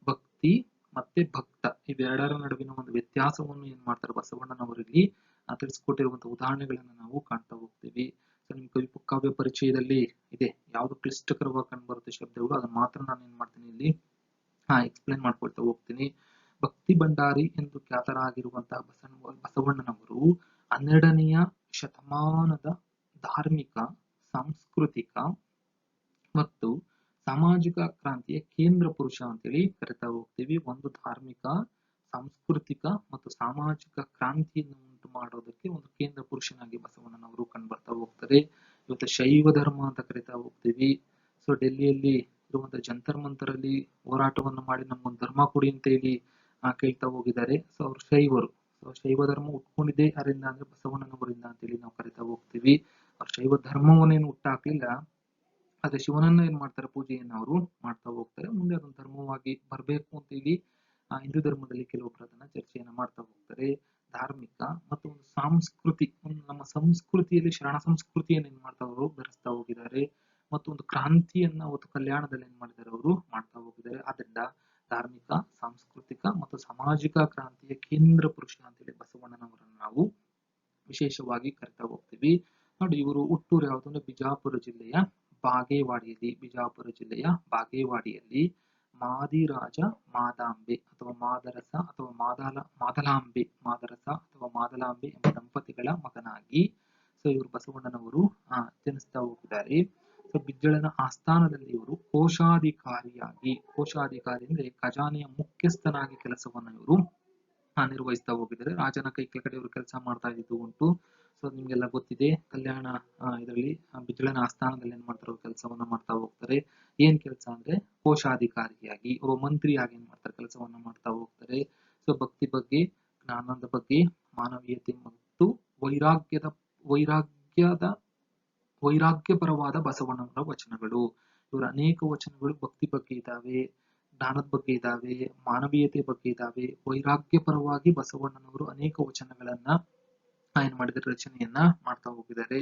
ಭಕ್ತಿ ಮತ್ತೆ ಭಕ್ತ ಇವೆರಡರ ನಡುವಿನ ಒಂದು ವ್ಯತ್ಯಾಸವನ್ನು ಏನ್ ಮಾಡ್ತಾರೆ ಬಸವಣ್ಣನವರಲ್ಲಿ ತಿಳಿಸ್ಕೊಟ್ಟಿರುವಂತಹ ಉದಾಹರಣೆಗಳನ್ನ ನಾವು ಕಾಣ್ತಾ ಹೋಗ್ತೀವಿ. ಸೊ ನಿಮ್ ಕಾವ್ಯ ಪರಿಚಯದಲ್ಲಿ ಇದೆ, ಯಾವ್ದು ಕ್ಲಿಷ್ಟಕರವಾಗಿ ಕಂಡು ಬರುತ್ತೆ ಶಬ್ದಗಳು, ಅದನ್ನ ಮಾತ್ರ ನಾನು ಏನ್ ಮಾಡ್ತೀನಿ ಇಲ್ಲಿ ಎಕ್ಸ್ಪ್ಲೇನ್ ಮಾಡ್ಕೊಳ್ತಾ ಹೋಗ್ತೀನಿ. ಭಕ್ತಿ ಭಂಡಾರಿ ಎಂದು ಖ್ಯಾತರಾಗಿರುವಂತಹ ಬಸವಣ್ಣನವರು 12ನೆಯ ಶತಮಾನದ ಧಾರ್ಮಿಕ, ಸಾಂಸ್ಕೃತಿಕ ಮತ್ತು ಸಾಮಾಜಿಕ ಕ್ರಾಂತಿಯ ಕೇಂದ್ರ ಪುರುಷ ಅಂತೇಳಿ ಕರಿತಾ ಹೋಗ್ತೀವಿ. ಒಂದು ಧಾರ್ಮಿಕ, ಸಾಂಸ್ಕೃತಿಕ ಮತ್ತು ಸಾಮಾಜಿಕ ಕ್ರಾಂತಿಯನ್ನು ಉಂಟು ಮಾಡೋದಕ್ಕೆ ಒಂದು ಕೇಂದ್ರ ಪುರುಷನಾಗಿ ಬಸವಣ್ಣನವರು ಕಂಡು ಬರ್ತಾ ಹೋಗ್ತಾರೆ. ಇವತ್ತು ಶೈವ ಧರ್ಮ ಅಂತ ಕರಿತಾ ಹೋಗ್ತೀವಿ. ಸೊ ಡೆಲ್ಲಿಯಲ್ಲಿ ಇರುವಂತಹ ಜಂತರ್ ಮಂತರಲ್ಲಿ ಹೋರಾಟವನ್ನು ಮಾಡಿ ನಮ್ಗೊಂದು ಧರ್ಮ ಕೊಡಿ ಅಂತ ಹೇಳಿ ಕೇಳ್ತಾ ಹೋಗಿದ್ದಾರೆ. ಸೊ ಅವ್ರು ಶೈವರು. ಸೊ ಶೈವ ಧರ್ಮ ಉಟ್ಕೊಂಡಿದ್ದೆ ಯಾರಿಂದ ಅಂದ್ರೆ ಬಸವಣ್ಣನವರಿಂದ ಅಂತೇಳಿ ನಾವು ಕರಿತಾ ಹೋಗ್ತೀವಿ. ಅವ್ರ ಶೈವ ಧರ್ಮವನ್ನೇನು ಹುಟ್ಟಾಕ್ಲಿಲ್ಲ, ಆದ್ರೆ ಶಿವನನ್ನ ಏನ್ ಮಾಡ್ತಾರೆ ಪೂಜೆಯನ್ನ ಅವರು ಮಾಡ್ತಾ ಹೋಗ್ತಾರೆ. ಮುಂದೆ ಅದೊಂದು ಧರ್ಮವಾಗಿ ಬರ್ಬೇಕು ಅಂತ ಹೇಳಿ ಹಿಂದೂ ಧರ್ಮದಲ್ಲಿ ಕೆಲವೊಬ್ರು ಅದನ್ನ ಚರ್ಚೆಯನ್ನ ಮಾಡ್ತಾ ಹೋಗ್ತಾರೆ. ಧಾರ್ಮಿಕ ಮತ್ತು ಒಂದು ಸಾಂಸ್ಕೃತಿ, ಒಂದು ನಮ್ಮ ಸಂಸ್ಕೃತಿಯಲ್ಲಿ ಶರಣ ಸಂಸ್ಕೃತಿಯನ್ನು ಏನ್ ಮಾಡ್ತಾ ಅವರು ಬೆರೆಸ್ತಾ ಹೋಗಿದ್ದಾರೆ, ಮತ್ತು ಒಂದು ಕ್ರಾಂತಿಯನ್ನ ಅವತ್ತು ಕಲ್ಯಾಣದಲ್ಲಿ ಏನ್ ಮಾಡಿದ್ದಾರೆ ಅವರು ಮಾಡ್ತಾ ಹೋಗಿದ್ದಾರೆ. ಆದ್ರಿಂದ ಧಾರ್ಮಿಕ, ಸಾಂಸ್ಕೃತಿಕ ಮತ್ತು ಸಾಮಾಜಿಕ ಕ್ರಾಂತಿಯ ಕೇಂದ್ರ ಪುರುಷ ಅಂತೇಳಿ ಬಸವಣ್ಣನವರನ್ನು ನಾವು ವಿಶೇಷವಾಗಿ ಕರಿತಾ ಹೋಗ್ತೀವಿ. ನೋಡಿ, ಇವರು ಹುಟ್ಟೂರು ಯಾವುದು ಅಂದ್ರೆ ಬಿಜಾಪುರ ಜಿಲ್ಲೆಯ ಬಾಗೇವಾಡಿಯಲ್ಲಿ ಮಾದಿರಾಜ ಮಾದಾಂಬೆ ಅಥವಾ ಮಾದರಸ ಅಥವಾ ಮಾದಲಾಂಬೆ ಎಂಬ ದಂಪತಿಗಳ ಮಗನಾಗಿ ಇವರು ಬಸವಣ್ಣನವರು ಜನಿಸ್ತಾ ಹೋಗಿದ್ದಾರೆ. ಬಿಜ್ಜಳನ ಆಸ್ಥಾನದಲ್ಲಿ ಇವರು ಕೋಶಾಧಿಕಾರಿ ಅಂದ್ರೆ ಖಜಾನೆಯ ಮುಖ್ಯಸ್ಥನಾಗಿ ಕೆಲಸವನ್ನು ಇವರು ನಿರ್ವಹಿಸ್ತಾ ಹೋಗಿದ್ದಾರೆ. ರಾಜನ ಕೈ ಕೆಳಗಡೆ ಇವರು ಕೆಲಸ ಮಾಡ್ತಾ ಇದ್ದು ಉಂಟು. ನಿಮ್ಗೆಲ್ಲ ಗೊತ್ತಿದೆ, ಕಲ್ಯಾಣ ಇದರಲ್ಲಿ ಬಿಜ್ಜಳನ ಆಸ್ಥಾನದಲ್ಲಿ ಏನ್ ಮಾಡ್ತಾರೆ, ಕೆಲಸವನ್ನ ಮಾಡ್ತಾ ಹೋಗ್ತಾರೆ. ಏನ್ ಕೆಲಸ ಅಂದ್ರೆ ಕೋಶಾಧಿಕಾರಿಯಾಗಿ, ಒಬ್ಬ ಮಂತ್ರಿಯಾಗಿ ಏನ್ ಮಾಡ್ತಾರೆ, ಕೆಲಸವನ್ನ ಮಾಡ್ತಾ ಹೋಗ್ತಾರೆ. ಭಕ್ತಿ ಬಗ್ಗೆ, ಜ್ಞಾನದ ಬಗ್ಗೆ, ಮಾನವೀಯತೆ ಮತ್ತು ವೈರಾಗ್ಯಪರವಾದ ಬಸವಣ್ಣನವರ ವಚನಗಳು. ಇವರ ಅನೇಕ ವಚನಗಳು ಭಕ್ತಿ ಬಗ್ಗೆ ಇದ್ದಾವೆ, ಜ್ಞಾನದ ಬಗ್ಗೆ ಇದ್ದಾವೆ, ಮಾನವೀಯತೆ ಬಗ್ಗೆ ಇದ್ದಾವೆ. ವೈರಾಗ್ಯಪರವಾಗಿ ಬಸವಣ್ಣನವರು ಅನೇಕ ವಚನಗಳನ್ನ ಏನ್ ಮಾಡಿದ್ದಾರೆ, ರಚನೆಯನ್ನ ಮಾಡ್ತಾ ಹೋಗಿದ್ದಾರೆ.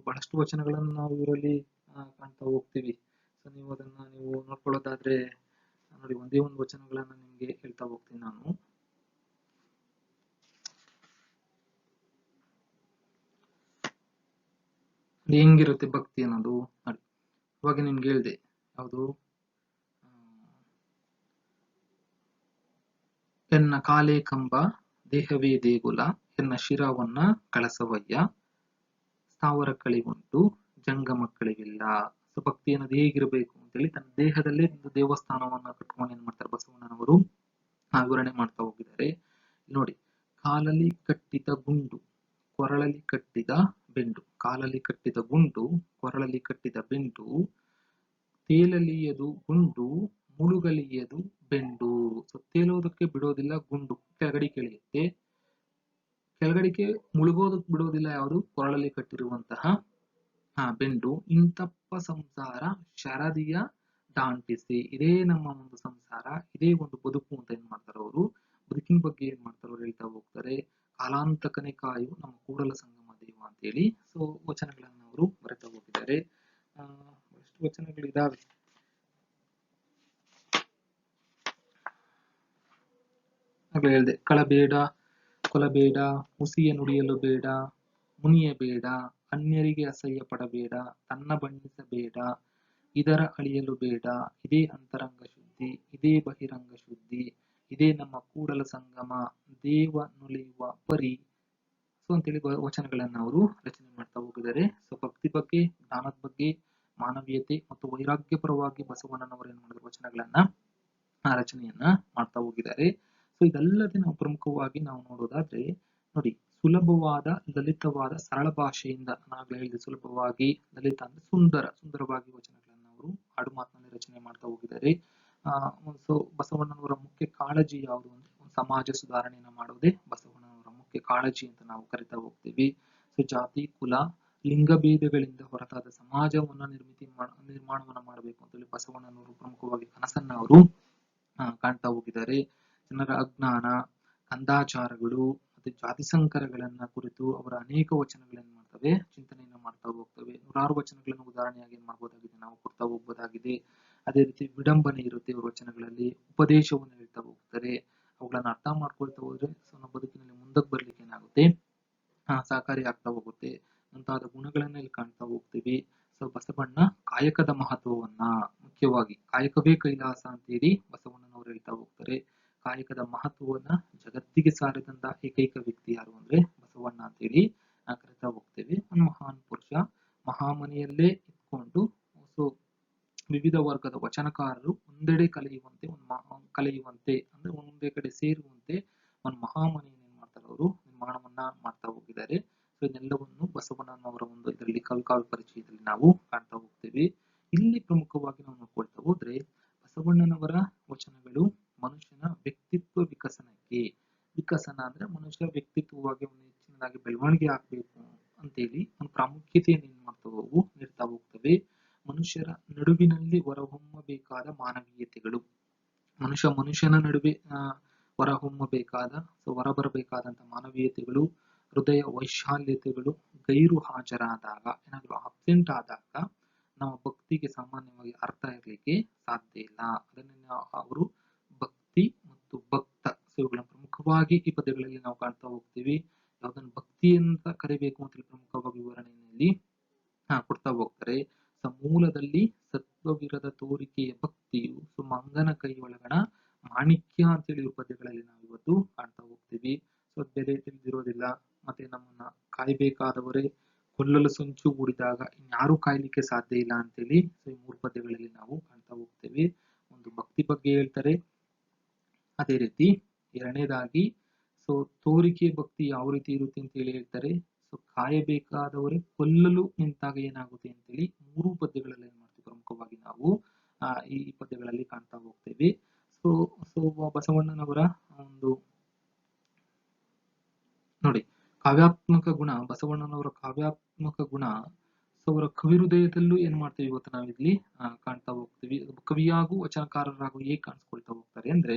ಬಹಳಷ್ಟು ವಚನಗಳನ್ನು ನಾವು ಇವರಲ್ಲಿ ಕಾಣ್ತಾ ಹೋಗ್ತೀವಿ. ನೀವು ಅದನ್ನ ನೋಡ್ಕೊಳ್ಳೋದಾದ್ರೆ ನೋಡಿ, ಒಂದೇ ಒಂದು ವಚನಗಳನ್ನ ನಿಮ್ಗೆ ಹೇಳ್ತಾ ಹೋಗ್ತೀನಿ ನಾನು. ಹೆಂಗಿರುತ್ತೆ ಭಕ್ತಿ ಅನ್ನೋದು ನೋಡಿ. ಇವಾಗ ನಿಮ್ಗೆ ಹೇಳ್ದೆ ಯಾವುದು, ಎನ್ನ ಕಾಲೇ ಕಂಬ ದೇಹವೇ ದೇಗುಲ, ಎನ್ನ ಶಿರವನ್ನ ಕಳಸವಯ್ಯ, ಸ್ಥಾವರ ಕಳಿಗುಂಟು ಜಂಗ ಮಕ್ಕಳಿಗಿಲ್ಲ. ಭಕ್ತಿ ಅನ್ನೋದು ಹೇಗಿರ್ಬೇಕು ಅಂತೇಳಿ ತನ್ನ ದೇಹದಲ್ಲೇ ಒಂದು ದೇವಸ್ಥಾನವನ್ನ ಕಟ್ಕೊಂಡು ಏನ್ ಮಾಡ್ತಾರೆ, ಬಸವಣ್ಣನವರು ವಿವರಣೆ ಮಾಡ್ತಾ ಹೋಗಿದ್ದಾರೆ. ನೋಡಿ, ಕಾಲಲ್ಲಿ ಕಟ್ಟಿದ ಗುಂಡು, ಕೊರಳಲ್ಲಿ ಕಟ್ಟಿದ ಬೆಂಡು. ಕಾಲಲ್ಲಿ ಕಟ್ಟಿದ ಗುಂಡು, ಕೊರಳಲ್ಲಿ ಕಟ್ಟಿದ ಬೆಂಡು, ತೇಲಲಿಯದು ಗುಂಡು, ಮುಳುಗಲಿಯದು ಬೆಂಡು. ತೇಲೋದಕ್ಕೆ ಬಿಡೋದಿಲ್ಲ ಗುಂಡು, ಕೆಳಗಡಿಕೆ ಎಳೆಯುತ್ತೆ. ಕೆಳಗಡಿಕೆ ಮುಳುಗೋದಕ್ಕೆ ಬಿಡೋದಿಲ್ಲ ಯಾವುದು, ಕೊರಳಲ್ಲಿ ಕಟ್ಟಿರುವಂತಹ ಬೆಂಡು. ಇಂತಪ್ಪ ಸಂಸಾರ ಶರದಿಯ ದಾಂಟಿಸಿ. ಇದೇ ನಮ್ಮ ಒಂದು ಸಂಸಾರ, ಇದೇ ಒಂದು ಬದುಕು ಅಂತ ಏನ್ ಮಾಡ್ತಾರೆ ಅವರು, ಬದುಕಿನ ಬಗ್ಗೆ ಏನ್ ಮಾಡ್ತಾರೆ ಅವ್ರು ಹೇಳ್ತಾ ಹೋಗ್ತಾರೆ. ಕಾಲಾಂತಕನೇ ಕಾಯು ನಮ್ಮ ಕೂಡಲ ಸಂಗಮ ದೇವ ಅಂತೇಳಿ ವಚನಗಳನ್ನ ಅವರು ಬರೆತಾ ಹೋಗಿದ್ದಾರೆ. ಎಷ್ಟು ವಚನಗಳಿದಾವೆ. ಆಗ್ಲೇ ಹೇಳ್ದೆ, ಕಳಬೇಡ, ಕೊಲಬೇಡ, ಹುಸಿಯ ನುಡಿಯಲು ಬೇಡ, ಮುನಿಯಬೇಡ, ಅನ್ಯರಿಗೆ ಅಸಹ್ಯ ಪಡಬೇಡ, ತನ್ನ ಬಣ್ಣಿಸಬೇಡ, ಇದರ ಅಳಿಯಲು ಬೇಡ. ಇದೇ ಅಂತರಂಗ ಶುದ್ಧಿ, ಇದೇ ಬಹಿರಂಗ ಶುದ್ಧಿ, ಇದೇ ನಮ್ಮ ಕೂಡಲ ಸಂಗಮ ದೇವ ನುಲಿಯುವ ಪರಿ. ಅಂತೇಳಿ ವಚನಗಳನ್ನ ಅವರು ರಚನೆ ಮಾಡ್ತಾ ಹೋಗಿದ್ದಾರೆ. ಭಕ್ತಿ ಬಗ್ಗೆ, ಜ್ಞಾನದ ಬಗ್ಗೆ, ಮಾನವೀಯತೆ ಮತ್ತು ವೈರಾಗ್ಯಪರವಾಗಿ ಬಸವಣ್ಣನವರು ಏನ್ ಮಾಡಿದ್ರು, ವಚನಗಳನ್ನ ರಚನೆಯನ್ನ ಮಾಡ್ತಾ ಹೋಗಿದ್ದಾರೆ. ಇದಲ್ಲದೆ ನಾವು ಪ್ರಮುಖವಾಗಿ ನಾವು ನೋಡೋದಾದ್ರೆ ನೋಡಿ, ಸುಲಭವಾದ, ಲಲಿತವಾದ, ಸರಳ ಭಾಷೆಯಿಂದ, ನಾವೇ ಹೇಳಿದ ಸುಲಭವಾಗಿ, ಲಲಿತ ಅಂದ್ರೆ ಸುಂದರವಾಗಿ ವಚನಗಳನ್ನ ಅವರು ಆಡು ಮಾತಿನಲ್ಲಿ ರಚನೆ ಮಾಡ್ತಾ ಹೋಗಿದ್ದಾರೆ. ಬಸವಣ್ಣನವರ ಮುಖ್ಯ ಕಾಳಜಿ ಯಾವುದು ಅಂದ್ರೆ ಸಮಾಜ ಸುಧಾರಣೆಯನ್ನ ಮಾಡೋದೇ ಬಸವಣ್ಣನವರ ಮುಖ್ಯ ಕಾಳಜಿ ಅಂತ ನಾವು ಕರಿತಾ ಹೋಗ್ತೀವಿ. ಜಾತಿ, ಕುಲ, ಲಿಂಗಭೇದಗಳಿಂದ ಹೊರತಾದ ಸಮಾಜವನ್ನ ನಿರ್ಮಾಣವನ್ನ ಮಾಡಬೇಕು ಅಂತೇಳಿ ಬಸವಣ್ಣನವರು ಪ್ರಮುಖವಾಗಿ ಕನಸನ್ನ ಅವರು ಕಾಣ್ತಾ ಹೋಗಿದ್ದಾರೆ. ಜನರ ಅಜ್ಞಾನ, ಕಂದಾಚಾರಗಳು ಮತ್ತೆ ಜಾತಿ ಸಂಕರಗಳನ್ನ ಕುರಿತು ಅವರ ಅನೇಕ ವಚನಗಳನ್ನ ಮಾಡ್ತವೆ, ಚಿಂತನೆಯನ್ನ ಮಾಡ್ತಾ ಹೋಗ್ತವೆ. ನೂರಾರು ವಚನಗಳನ್ನು ಉದಾಹರಣೆಯಾಗಿ ಏನ್ ಮಾಡ್ಬೋದಾಗಿದೆ, ನಾವು ಕೊಡ್ತಾ ಹೋಗ್ಬೋದಾಗಿದೆ. ಅದೇ ರೀತಿ ವಿಡಂಬನೆ ಇರುತ್ತೆ ಇವ್ರ ವಚನಗಳಲ್ಲಿ, ಉಪದೇಶವನ್ನು ಹೇಳ್ತಾ ಹೋಗ್ತಾರೆ. ಅವುಗಳನ್ನ ಅರ್ಥ ಮಾಡ್ಕೊಳ್ತಾ ಹೋದ್ರೆ ನಮ್ಮ ಬದುಕಿನಲ್ಲಿ ಮುಂದಕ್ಕೆ ಬರ್ಲಿಕ್ಕೆ ಏನಾಗುತ್ತೆ, ಸಹಕಾರಿ ಆಗ್ತಾ ಹೋಗುತ್ತೆ. ಮುಂತಾದ ಗುಣಗಳನ್ನ ಇಲ್ಲಿ ಕಾಣ್ತಾ ಹೋಗ್ತೀವಿ. ಬಸವಣ್ಣ ಕಾಯಕದ ಮಹತ್ವವನ್ನ, ಮುಖ್ಯವಾಗಿ ಕಾಯಕವೇ ಕೈಲಾಸ ಅಂತೇಳಿ ಬಸವಣ್ಣನವರು ಹೇಳ್ತಾ ಹೋಗ್ತಾರೆ. ಕಾಯಕದ ಮಹತ್ವವನ್ನ ಜಗತ್ತಿಗೆ ಸಾರಿದಂತ ಏಕೈಕ ವ್ಯಕ್ತಿ ಯಾರು ಅಂದ್ರೆ ಬಸವಣ್ಣ ಅಂತೇಳಿ ಕರಿತಾ ಹೋಗ್ತೇವೆ. ಒಂದು ಮಹಾನ್ ಪುರುಷ, ಮಹಾಮನೆಯಲ್ಲೇ ಇಟ್ಕೊಂಡು ವಿವಿಧ ವರ್ಗದ ವಚನಕಾರರು ಒಂದೆಡೆ ಕಲೆಯುವಂತೆ ಅಂದ್ರೆ ಒಂದೇ ಕಡೆ ಸೇರುವಂತೆ ಒಂದು ಮಹಾಮನೆಯನ್ನು ಏನ್ ಮಾಡ್ತಾರೆ ಅವರು ನಿರ್ಮಾಣವನ್ನ ಮಾಡ್ತಾ ಹೋಗಿದ್ದಾರೆ. ಇದೆಲ್ಲವನ್ನು ಬಸವಣ್ಣನವರ ಒಂದು ಇದರಲ್ಲಿ ಕವಿಕಾವ್ಯ ಪರಿಚಯದಲ್ಲಿ ನಾವು ಕಾಣ್ತಾ ಹೋಗ್ತೇವೆ. ಇಲ್ಲಿ ಪ್ರಮುಖವಾಗಿ ನಾವು ನೋಡ್ಕೊಳ್ತಾ ಹೋದ್ರೆ ಬಸವಣ್ಣನವರ ವಚನಗಳು ಮನುಷ್ಯನ ವ್ಯಕ್ತಿತ್ವ ವಿಕಸನ ಅಂದ್ರೆ ಮನುಷ್ಯ ವ್ಯಕ್ತಿತ್ವವಾಗಿ ಒಂದು ಹೆಚ್ಚಿನದಾಗಿ ಬೆಳವಣಿಗೆ ಆಗ್ಬೇಕು ಅಂತೇಳಿ ಒಂದು ಪ್ರಾಮುಖ್ಯತೆಯನ್ನು ಏನ್ ಮಾಡ್ತಾವು ನೀಡ್ತಾ ಹೋಗ್ತವೆ. ಮನುಷ್ಯರ ನಡುವಿನಲ್ಲಿ ಹೊರಹೊಮ್ಮಬೇಕಾದ ಮಾನವೀಯತೆಗಳು, ಮನುಷ್ಯನ ನಡುವೆ ಹೊರಹೊಮ್ಮಬೇಕಾದ ಹೊರಬರಬೇಕಾದಂತ ಮಾನವೀಯತೆಗಳು, ಹೃದಯ ವೈಶಾಲ್ಯತೆಗಳು ಗೈರು ಹಾಜರಾದಾಗ, ಏನಾದ್ರು ಅಬ್ಸೆಂಟ್ ಆದಾಗ ನಮ್ಮ ಭಕ್ತಿಗೆ ಸಾಮಾನ್ಯವಾಗಿ ಅರ್ಥ ಇರಲಿಕ್ಕೆ ಸಾಧ್ಯ ಇಲ್ಲ. ಅದನ್ನ ಅವರು ಭಕ್ತಿ ಮತ್ತು ಭಕ್ತ, ಇವುಗಳ ಪ್ರಮುಖವಾಗಿ ಈ ಪದ್ಯಗಳಲ್ಲಿ ನಾವು ಕಾಣ್ತಾ ಹೋಗ್ತೀವಿ. ಯಾವುದನ್ನು ಭಕ್ತಿ ಅಂತ ಕರಿಬೇಕು ಅಂತ ಪ್ರಮುಖವಾಗಿ ವಿವರಣೆಯಲ್ಲಿ ಕೊಡ್ತಾ ಹೋಗ್ತಾರೆ. ಮೂಲದಲ್ಲಿ ಸತ್ವವಿರದ ತೋರಿಕೆಯ ಭಕ್ತಿಯು ಮಂಗನ ಕೈಯೊಳಗಣ ಮಾಣಿಕ್ಯ ಅಂತೇಳಿ ಪದ್ಯಗಳಲ್ಲಿ ನಾವು ಇವತ್ತು ಕಾಣ್ತಾ ಹೋಗ್ತೀವಿ. ಬೆಲೆ ತಿಳಿದಿರೋದಿಲ್ಲ, ಮತ್ತೆ ನಮ್ಮನ್ನ ಕಾಯ್ಬೇಕಾದವರೇ ಕೊಲ್ಲಲು ಸಂಚು ಹೂಡಿದಾಗ ಇನ್ಯಾರು ಕಾಯ್ಲಿಕ್ಕೆ ಸಾಧ್ಯ ಇಲ್ಲ ಅಂತೇಳಿ ಈ 3 ಪದ್ಯಗಳಲ್ಲಿ ನಾವು ಕಾಣ್ತಾ ಹೋಗ್ತೇವೆ. ಒಂದು ಭಕ್ತಿ ಬಗ್ಗೆ ಹೇಳ್ತಾರೆ, ಅದೇ ರೀತಿ ಎರಡನೇದಾಗಿ ತೋರಿಕೆ ಭಕ್ತಿ ಯಾವ ರೀತಿ ಇರುತ್ತೆ ಅಂತ ಹೇಳಿ ಹೇಳ್ತಾರೆ. ಕಾಯಬೇಕಾದವರೇ ಕೊಲ್ಲಲು ನಿಂತಾಗ ಏನಾಗುತ್ತೆ ಅಂತೇಳಿ 3 ಪದ್ಯಗಳಲ್ಲಿ ಏನ್ ಮಾಡ್ತೀವಿ ಪ್ರಮುಖವಾಗಿ ನಾವು ಈ ಪದ್ಯಗಳಲ್ಲಿ ಕಾಣ್ತಾ ಹೋಗ್ತೇವೆ. ಬಸವಣ್ಣನವರ ಒಂದು ನೋಡಿ ಕಾವ್ಯಾತ್ಮಕ ಗುಣ, ಬಸವಣ್ಣನವರ ಕಾವ್ಯಾತ್ಮಕ ಗುಣ ಅವರ ಕವಿ ಹೃದಯದಲ್ಲೂ ಏನ್ ಮಾಡ್ತೀವಿ ಇವತ್ತು ನಾವಿಲ್ಲಿ ಕಾಣ್ತಾ ಹೋಗ್ತೀವಿ. ಕವಿಯಾಗೂ ವಚನಕಾರರಾಗೂ ಹೇಗೆ ಕಾಣಿಸ್ಕೊಳ್ತಾ ಹೋಗ್ತಾರೆ ಅಂದ್ರೆ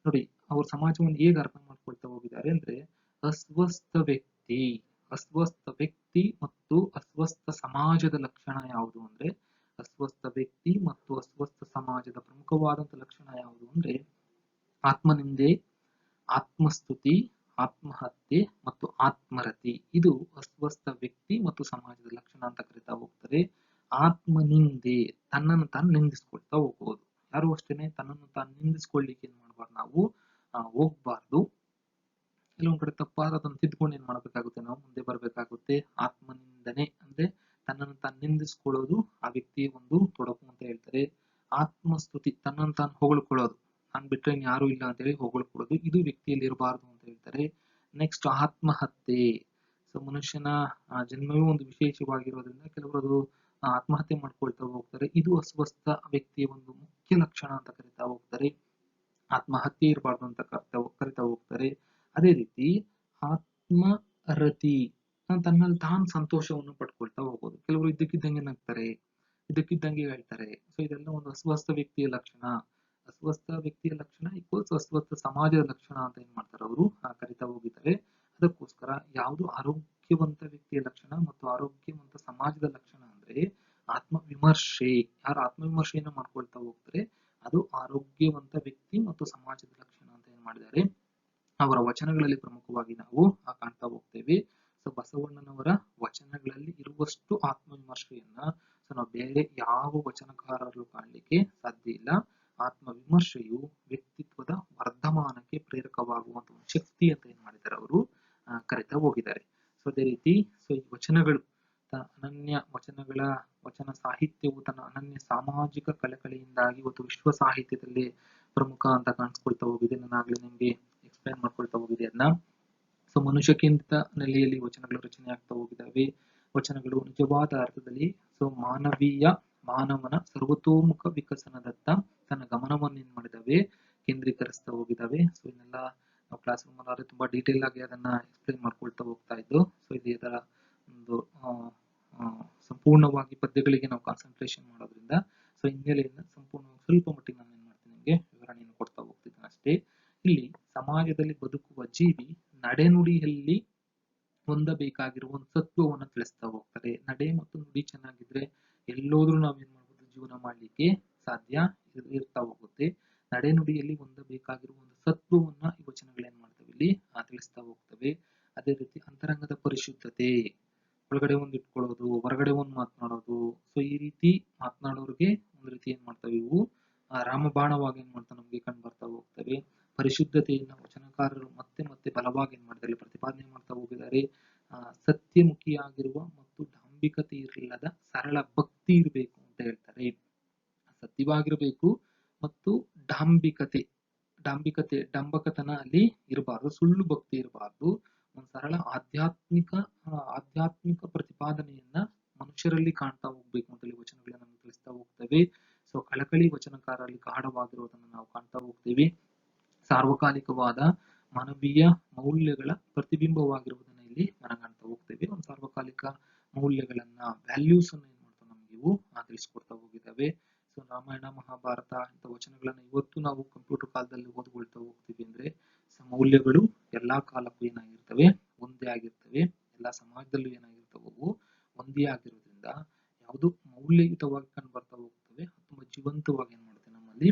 ನೋಡಿ, ಅವ್ರ ಸಮಾಜವನ್ನು ಹೇಗೆ ಅರ್ಥ ಮಾಡ್ಕೊಳ್ತಾ ಹೋಗಿದ್ದಾರೆ ಅಂದ್ರೆ ಅಸ್ವಸ್ಥ ವ್ಯಕ್ತಿ ಮತ್ತು ಅಸ್ವಸ್ಥ ಸಮಾಜದ ಲಕ್ಷಣ ಯಾವುದು ಅಂದ್ರೆ, ಅಸ್ವಸ್ಥ ವ್ಯಕ್ತಿ ಮತ್ತು ಅಸ್ವಸ್ಥ ಸಮಾಜದ ಪ್ರಮುಖವಾದಂತ ಲಕ್ಷಣ ಯಾವುದು ಅಂದ್ರೆ ಆತ್ಮನಿಂದೆ, ಆತ್ಮಸ್ತುತಿ, ಆತ್ಮಹತ್ಯೆ ಮತ್ತು ಆತ್ಮರತಿ. ಇದು ಅಸ್ವಸ್ಥ ವ್ಯಕ್ತಿ ಮತ್ತು ಸಮಾಜದ ಲಕ್ಷಣ ಅಂತ ಕರಿತಾ ಹೋಗ್ತಾರೆ. ಆತ್ಮನಿಂದೆ, ತನ್ನನ್ನು ತಾನು ನಿಂದಿಸ್ಕೊಳ್ತಾ ಹೋಗ್ಬೋದು. ಯಾರು ಅಷ್ಟೇನೆ ತನ್ನನ್ನು ತಾನು ನಿಂದಿಸ್ಕೊಳ್ಳಿಕ್ಕೆ ಏನ್ ಮಾಡ್ಬಾರ್ದು, ನಾವು ಹೋಗ್ಬಾರ್ದು. ಕೆಲವೊಂದ್ ಕಡೆ ತಪ್ಪಾದ ಅದನ್ನು ತಿದ್ಕೊಂಡು ಏನ್ ಮಾಡ್ಬೇಕಾಗುತ್ತೆ, ನಾವು ಮುಂದೆ ಬರ್ಬೇಕಾಗುತ್ತೆ. ಆತ್ಮನಿಂದನೆ ಅಂದ್ರೆ ತನ್ನನ್ನು ತಾನು ನಿಂದಿಸ್ಕೊಳ್ಳೋದು ಆ ವ್ಯಕ್ತಿಯ ಒಂದು ತೊಡಕು ಅಂತ ಹೇಳ್ತಾರೆ. ಆತ್ಮಸ್ತುತಿ, ತನ್ನನ್ನು ತಾನು ಹೊಗಳ್ಕೊಳ್ಳೋದು, ನಾನ್ ಬಿಟ್ರೆ ಯಾರು ಇಲ್ಲ ಅಂತ ಹೇಳಿ ಹೊಗಳ್ಕೊಳ್ಳೋದು, ಇದು ವ್ಯಕ್ತಿಯಲ್ಲಿ ಇರಬಾರ್ದು ಅಂತ ಹೇಳ್ತಾರೆ. ನೆಕ್ಸ್ಟ್ ಆತ್ಮಹತ್ಯೆ. ಮನುಷ್ಯನ ಜನ್ಮವೇ ಒಂದು ವಿಶೇಷವಾಗಿರೋದ್ರಿಂದ ಕೆಲವರು ಆತ್ಮಹತ್ಯೆ ಮಾಡ್ಕೊಳ್ತಾ ಹೋಗ್ತಾರೆ. ಇದು ಅಸ್ವಸ್ಥ ವ್ಯಕ್ತಿಯ ಒಂದು ಮುಖ್ಯ ಲಕ್ಷಣ ಅಂತ ಕರಿತಾ ಹೋಗ್ತಾರೆ. ಆತ್ಮಹತ್ಯೆ ಇರಬಾರ್ದು ಅಂತ ಕರಿತಾ ಹೋಗ್ತಾರೆ. ಅದೇ ರೀತಿ ಆತ್ಮರತಿ, ತನ್ನಲ್ಲಿ ತಾನು ಸಂತೋಷವನ್ನು ಪಡ್ಕೊಳ್ತಾ ಹೋಗೋದು. ಕೆಲವರು ಇದ್ದಕ್ಕಿದ್ದಂಗೆ ನಗ್ತಾರೆ, ಇದ್ದಕ್ಕಿದ್ದಂಗೆ ಹೇಳ್ತಾರೆ. ಇದೆಲ್ಲ ಒಂದು ಅಸ್ವಸ್ಥ ವ್ಯಕ್ತಿಯ ಲಕ್ಷಣ. ಅಸ್ವಸ್ಥ ವ್ಯಕ್ತಿಯ ಲಕ್ಷಣ ಈಕ್ವಲ್ಸ್ ಅಸ್ವಸ್ಥ ಸಮಾಜದ ಲಕ್ಷಣ ಅಂತ ಏನ್ ಮಾಡ್ತಾರೆ ಅವರು ಕರಿತಾ ಹೋಗಿದ್ದಾರೆ. ಅದಕ್ಕೋಸ್ಕರ ಯಾವುದು ಆರೋಗ್ಯವಂತ ವ್ಯಕ್ತಿಯ ಲಕ್ಷಣ ಮತ್ತು ಆರೋಗ್ಯವಂತ ಸಮಾಜದ ಲಕ್ಷಣ ಅಂದ್ರೆ ಆತ್ಮವಿಮರ್ಶೆ. ಯಾರು ಆತ್ಮವಿಮರ್ಶೆಯನ್ನು ಮಾಡ್ಕೊಳ್ತಾ ಹೋಗ್ತಾರೆ ಅದು ಆರೋಗ್ಯವಂತ ವ್ಯಕ್ತಿ ಮತ್ತು ಸಮಾಜದ ಲಕ್ಷಣ ಅಂತ ಏನ್ ಮಾಡಿದ್ದಾರೆ ಅವರ ವಚನಗಳಲ್ಲಿ ಪ್ರಮುಖವಾಗಿ ನಾವು ಕಾಣ್ತಾ ಹೋಗ್ತೇವೆ. ಬಸವಣ್ಣನವರ ವಚನಗಳಲ್ಲಿ ಇರುವಷ್ಟು ಆತ್ಮವಿಮರ್ಶೆಯನ್ನ ನಾವು ಬೇರೆ ಯಾವ ವಚನಕಾರರಲ್ಲೂ ಕಾಣಲಿಕ್ಕೆ ಸಾಧ್ಯ ಇಲ್ಲ. ಆತ್ಮವಿಮರ್ಶೆಯು ವ್ಯಕ್ತಿತ್ವದ ವರ್ಧಮಾನಕ್ಕೆ ಪ್ರೇರಕವಾಗುವಂತ ಒಂದು ಶಕ್ತಿ ಅಂತ ಏನ್ ಮಾಡಿದ್ದಾರೆ ಅವರು ಕರಿತಾ ಹೋಗಿದ್ದಾರೆ. ಅದೇ ರೀತಿ ಈ ವಚನಗಳು ಅನನ್ಯ ವಚನ ಸಾಹಿತ್ಯವು ತನ್ನ ಅನನ್ಯ ಸಾಮಾಜಿಕ ಕಳಕಳಿಯಿಂದಾಗಿ ಇವತ್ತು ವಿಶ್ವ ಸಾಹಿತ್ಯದಲ್ಲಿ ಪ್ರಮುಖ ಅಂತ ಕಾಣಿಸ್ಕೊಳ್ತಾ ಹೋಗಿದೆ. ನಾನು ಆಗ್ಲೇ ನಿಮ್ಗೆ ಎಕ್ಸ್ಪ್ಲೈನ್ ಮಾಡ್ಕೊಳ್ತಾ ಹೋಗಿದೆ ಅದನ್ನ. ಮನುಷ್ಯಕೇಂದ್ರಿತ ನೆಲೆಯಲ್ಲಿ ವಚನಗಳು ರಚನೆ ಆಗ್ತಾ ಹೋಗಿದ್ದಾವೆ. ವಚನಗಳು ನಿಜವಾದ ಅರ್ಥದಲ್ಲಿ ಮಾನವನ ಸರ್ವತೋಮುಖ ವಿಕಸನದತ್ತ ತನ್ನ ಗಮನವನ್ನು ಏನ್ ಮಾಡಿದಾವೆ, ಕೇಂದ್ರೀಕರಿಸ್ತಾ ಹೋಗಿದ್ದಾವೆ. ಇದನ್ನೆಲ್ಲ ನಾವು ಕ್ಲಾಸ್ ರೂಮ್ ಅಲ್ಲಿ ತುಂಬಾ ಡೀಟೇಲ್ ಆಗಿ ಅದನ್ನ ಎಕ್ಸ್ಪ್ಲೈನ್ ಮಾಡ್ಕೊಳ್ತಾ ಹೋಗ್ತಾ ಇದ್ದು. ಇದರ ಒಂದು ಸಂಪೂರ್ಣವಾಗಿ ಪದ್ಯಗಳಿಗೆ ನಾವು ಕಾನ್ಸಂಟ್ರೇಷನ್ ಮಾಡೋದ್ರಿಂದ ಹಿನ್ನೆಲೆಯಿಂದ ಸಂಪೂರ್ಣವಾಗಿ ಸ್ವಲ್ಪ ಮಟ್ಟಿಗೆ ನಾನು ಏನ್ ಮಾಡ್ತೀನಿ ನಿಮಗೆ ವಿವರಣೆಯನ್ನು ಕೊಡ್ತಾ ಹೋಗ್ತಿದ್ದೇನೆ ಅಷ್ಟೇ. ಇಲ್ಲಿ ಸಮಾಜದಲ್ಲಿ ಬದುಕುವ ಜೀವಿ ನಡೆನುಡಿಯಲ್ಲಿ ಹೊಂದಬೇಕಾಗಿರುವ ಒಂದು ಸತ್ವವನ್ನು ತಿಳಿಸ್ತಾ ಹೋಗ್ತಾರೆ. ನಡೆ ಮತ್ತು ನುಡಿ ಚೆನ್ನಾಗಿದ್ರೆ ಎಲ್ಲೋದ್ರೂ ನಾವೇನ್ ಮಾಡ್ಬೋದು, ಜೀವನ ಮಾಡ್ಲಿಕ್ಕೆ ಸಾಧ್ಯ ಇರ್ತಾ ಹೋಗುತ್ತೆ. ನಡೆನುಡಿಯಲ್ಲಿ ಹೊಂದಬೇಕಾಗಿರುವ ಒಂದು ಸತ್ವವನ್ನ ಈ ವಚನಗಳು ಏನ್ ಮಾಡ್ತವೆ, ಇಲ್ಲಿ ತಿಳಿಸ್ತಾ ಹೋಗ್ತವೆ. ಅದೇ ರೀತಿ ಅಂತರಂಗದ ಪರಿಶುದ್ಧತೆ, ಒಳಗಡೆ ಒಂದ್ ಇಟ್ಕೊಳ್ಳೋದು, ಹೊರಗಡೆ ಒಂದ್ ಮಾತನಾಡೋದು. ಈ ರೀತಿ ಮಾತನಾಡೋರ್ಗೆ ಒಂದ್ ರೀತಿ ಏನ್ ಮಾಡ್ತವೆ, ಇವು ರಾಮಬಾಣವಾಗಿ ಏನ್ ಮಾಡ್ತಾ ನಮ್ಗೆ ಕಂಡು ಬರ್ತಾ ಹೋಗ್ತವೆ. ಪರಿಶುದ್ಧತೆಯನ್ನ ವಚನಕಾರರು ಮತ್ತೆ ಮತ್ತೆ ಬಲವಾಗಿ ಏನ್ ಮಾಡ್ತಾರೆ, ಪ್ರತಿಪಾದನೆ ಮಾಡ್ತಾ ಹೋಗಿದ್ದಾರೆ. ಸತ್ಯಮುಖಿಯಾಗಿರುವ ಮತ್ತು ಡಾಂಬಿಕತೆ ಇರಲಿಲ್ಲದ ಸರಳ ಭಕ್ತಿ ಇರಬೇಕು ಅಂತ ಹೇಳ್ತಾರೆ. ಸತ್ಯವಾಗಿರ್ಬೇಕು ಮತ್ತು ಡಂಬಕತನ ಅಲ್ಲಿ ಇರಬಾರ್ದು, ಸುಳ್ಳು ಭಕ್ತಿ ಇರಬಾರ್ದು. ಒಂದು ಸರಳ ಆಧ್ಯಾತ್ಮಿಕ ಪ್ರತಿಪಾದನೆಯನ್ನ ಮನುಷ್ಯರಲ್ಲಿ ಕಾಣ್ತಾ ಹೋಗ್ಬೇಕು ಅಂತ ಹೇಳಿ ವಚನಗಳನ್ನ ನಮ್ಗೆ ತಿಳಿಸ್ತಾ ಹೋಗ್ತವೆ. ಕಳಕಳಿ ವಚನಕಾರರಲ್ಲಿ ಗಾಢವಾಗಿರುವುದನ್ನು ನಾವು ಕಾಣ್ತಾ ಹೋಗ್ತೀವಿ. ಸಾರ್ವಕಾಲಿಕವಾದ ಮಾನವೀಯ ಮೌಲ್ಯಗಳ ಪ್ರತಿಬಿಂಬವಾಗಿರುವುದನ್ನ ಇಲ್ಲಿ ಮನಗಾಣ್ತಾ ಹೋಗ್ತೇವೆ. ಒಂದು ಸಾರ್ವಕಾಲಿಕ ಮೌಲ್ಯಗಳನ್ನ, ವ್ಯಾಲ್ಯೂಸ್ ಅನ್ನ ಏನ್ ಮಾಡ್ತಾವೆ ನಮ್ಗೆ ಇವು ತಿಳಿಸ್ಕೊಡ್ತಾ ಹೋಗಿದ್ದಾವೆ. ರಾಮಾಯಣ ಮಹಾಭಾರತ ಇಂಥ ವಚನಗಳನ್ನ ಇವತ್ತು ನಾವು ಕಂಪ್ಯೂಟರ್ ಕಾಲದಲ್ಲಿ ಓದ್ಕೊಳ್ತಾ ಹೋಗ್ತೀವಿ ಅಂದ್ರೆ ಮೌಲ್ಯಗಳು ಎಲ್ಲಾ ಕಾಲಕ್ಕೂ ಏನಾಗಿರ್ತವೆ, ಒಂದೇ ಆಗಿರ್ತವೆ. ಎಲ್ಲಾ ಸಮಾಜದಲ್ಲೂ ಏನಾಗಿರ್ತವೆ, ಅವು ಒಂದೇ ಆಗಿರೋದ್ರಿಂದ ಯಾವುದು ಮೌಲ್ಯಯುತವಾಗಿ ಕಂಡು ಬರ್ತಾ ಹೋಗ್ತವೆ, ತುಂಬಾ ಜೀವಂತವಾಗಿ ಏನ್ ಮಾಡುತ್ತೆ ನಮ್ಮಲ್ಲಿ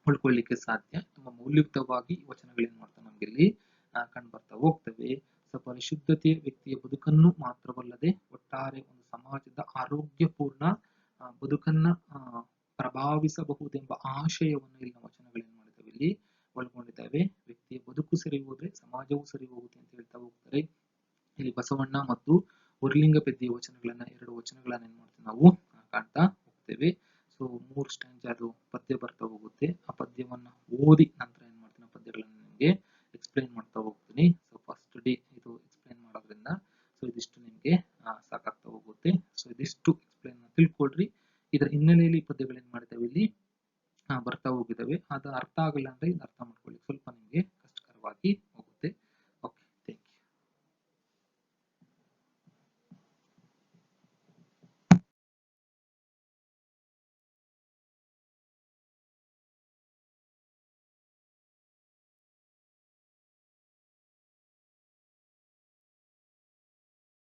ಉಳ್ಕೊಳ್ಳಿಕ್ಕೆ ಸಾಧ್ಯ. ತುಂಬಾ ಮೌಲ್ಯಯುತವಾಗಿ ವಚನಗಳು ಏನ್ ಮಾಡ್ತಾವೆ ನಮ್ಗೆ ಇಲ್ಲಿ ಕಂಡು ಬರ್ತಾ ಹೋಗ್ತವೆ. ಪರಿಶುದ್ಧತೆಯ ವ್ಯಕ್ತಿಯ ಬದುಕನ್ನು ಮಾತ್ರವಲ್ಲದೆ ಒಟ್ಟಾರೆ ಒಂದು ಸಮಾಜದ ಆರೋಗ್ಯಪೂರ್ಣ ಬದುಕನ್ನ ಪ್ರಭಾವಿಸಬಹುದೆಂಬ ಆಶಯವನ್ನು ಇಲ್ಲಿನ ವಚನಗಳು ಏನ್ ಮಾಡಿದಾವೆ, ಇಲ್ಲಿ ಒಳಗೊಂಡಿದ್ದಾವೆ. ವ್ಯಕ್ತಿಯ ಬದುಕು ಸರಿ ಹೋದ್ರೆ ಸಮಾಜವು ಸರಿ ಹೋಗುತ್ತೆ ಅಂತ ಹೇಳ್ತಾ ಹೋಗ್ತಾರೆ. ಇಲ್ಲಿ ಬಸವಣ್ಣ ಮತ್ತು ಉರ್ಲಿಂಗ ಪೆದ್ದಿಯ ವಚನಗಳನ್ನ, ಎರಡು ವಚನಗಳನ್ನ ಏನ್ ಮಾಡ್ತೀವಿ ನಾವು ಕಾಣ್ತಾ ಹೋಗ್ತೇವೆ. ಸೊ 3 ಸ್ಟ್ಯಾಂಜ ಅದು ಪದ್ಯ ಬರ್ತಾ ಹೋಗುತ್ತೆ. ಆ ಪದ್ಯವನ್ನ ಓದಿ ನಂತರ ಏನ್ ಮಾಡ್ತೀನಿ, ಆ ಪದ್ಯಗಳನ್ನ ನಿಮ್ಗೆ ಎಕ್ಸ್ಪ್ಲೈನ್ ಮಾಡ್ತಾ ಹೋಗ್ತೀನಿ. ಸೊ ಫಸ್ಟ್ ಡೇ ಇದು ಎಕ್ಸ್ಪ್ಲೈನ್ ಮಾಡೋದ್ರಿಂದ ಸೊ ಇದಿಷ್ಟು ನಿಮ್ಗೆ ಸಾಕಾಗ್ತಾ ಹೋಗುತ್ತೆ. ಸೊ ಇದಿಷ್ಟು ಎಕ್ಸ್ಪ್ಲೈನ್ ತಿಳ್ಕೊಳ್ರಿ. ಇದರ ಹಿನ್ನೆಲೆಯಲ್ಲಿ ಪದ್ಯಗಳು ಏನ್ ಮಾಡ್ತೇವೆ ಇಲ್ಲಿ ಬರ್ತಾ ಹೋಗಿದ್ದಾವೆ. ಅದು ಅರ್ಥ ಆಗಲ್ಲ ಅಂದ್ರೆ ಇದು ಅರ್ಥ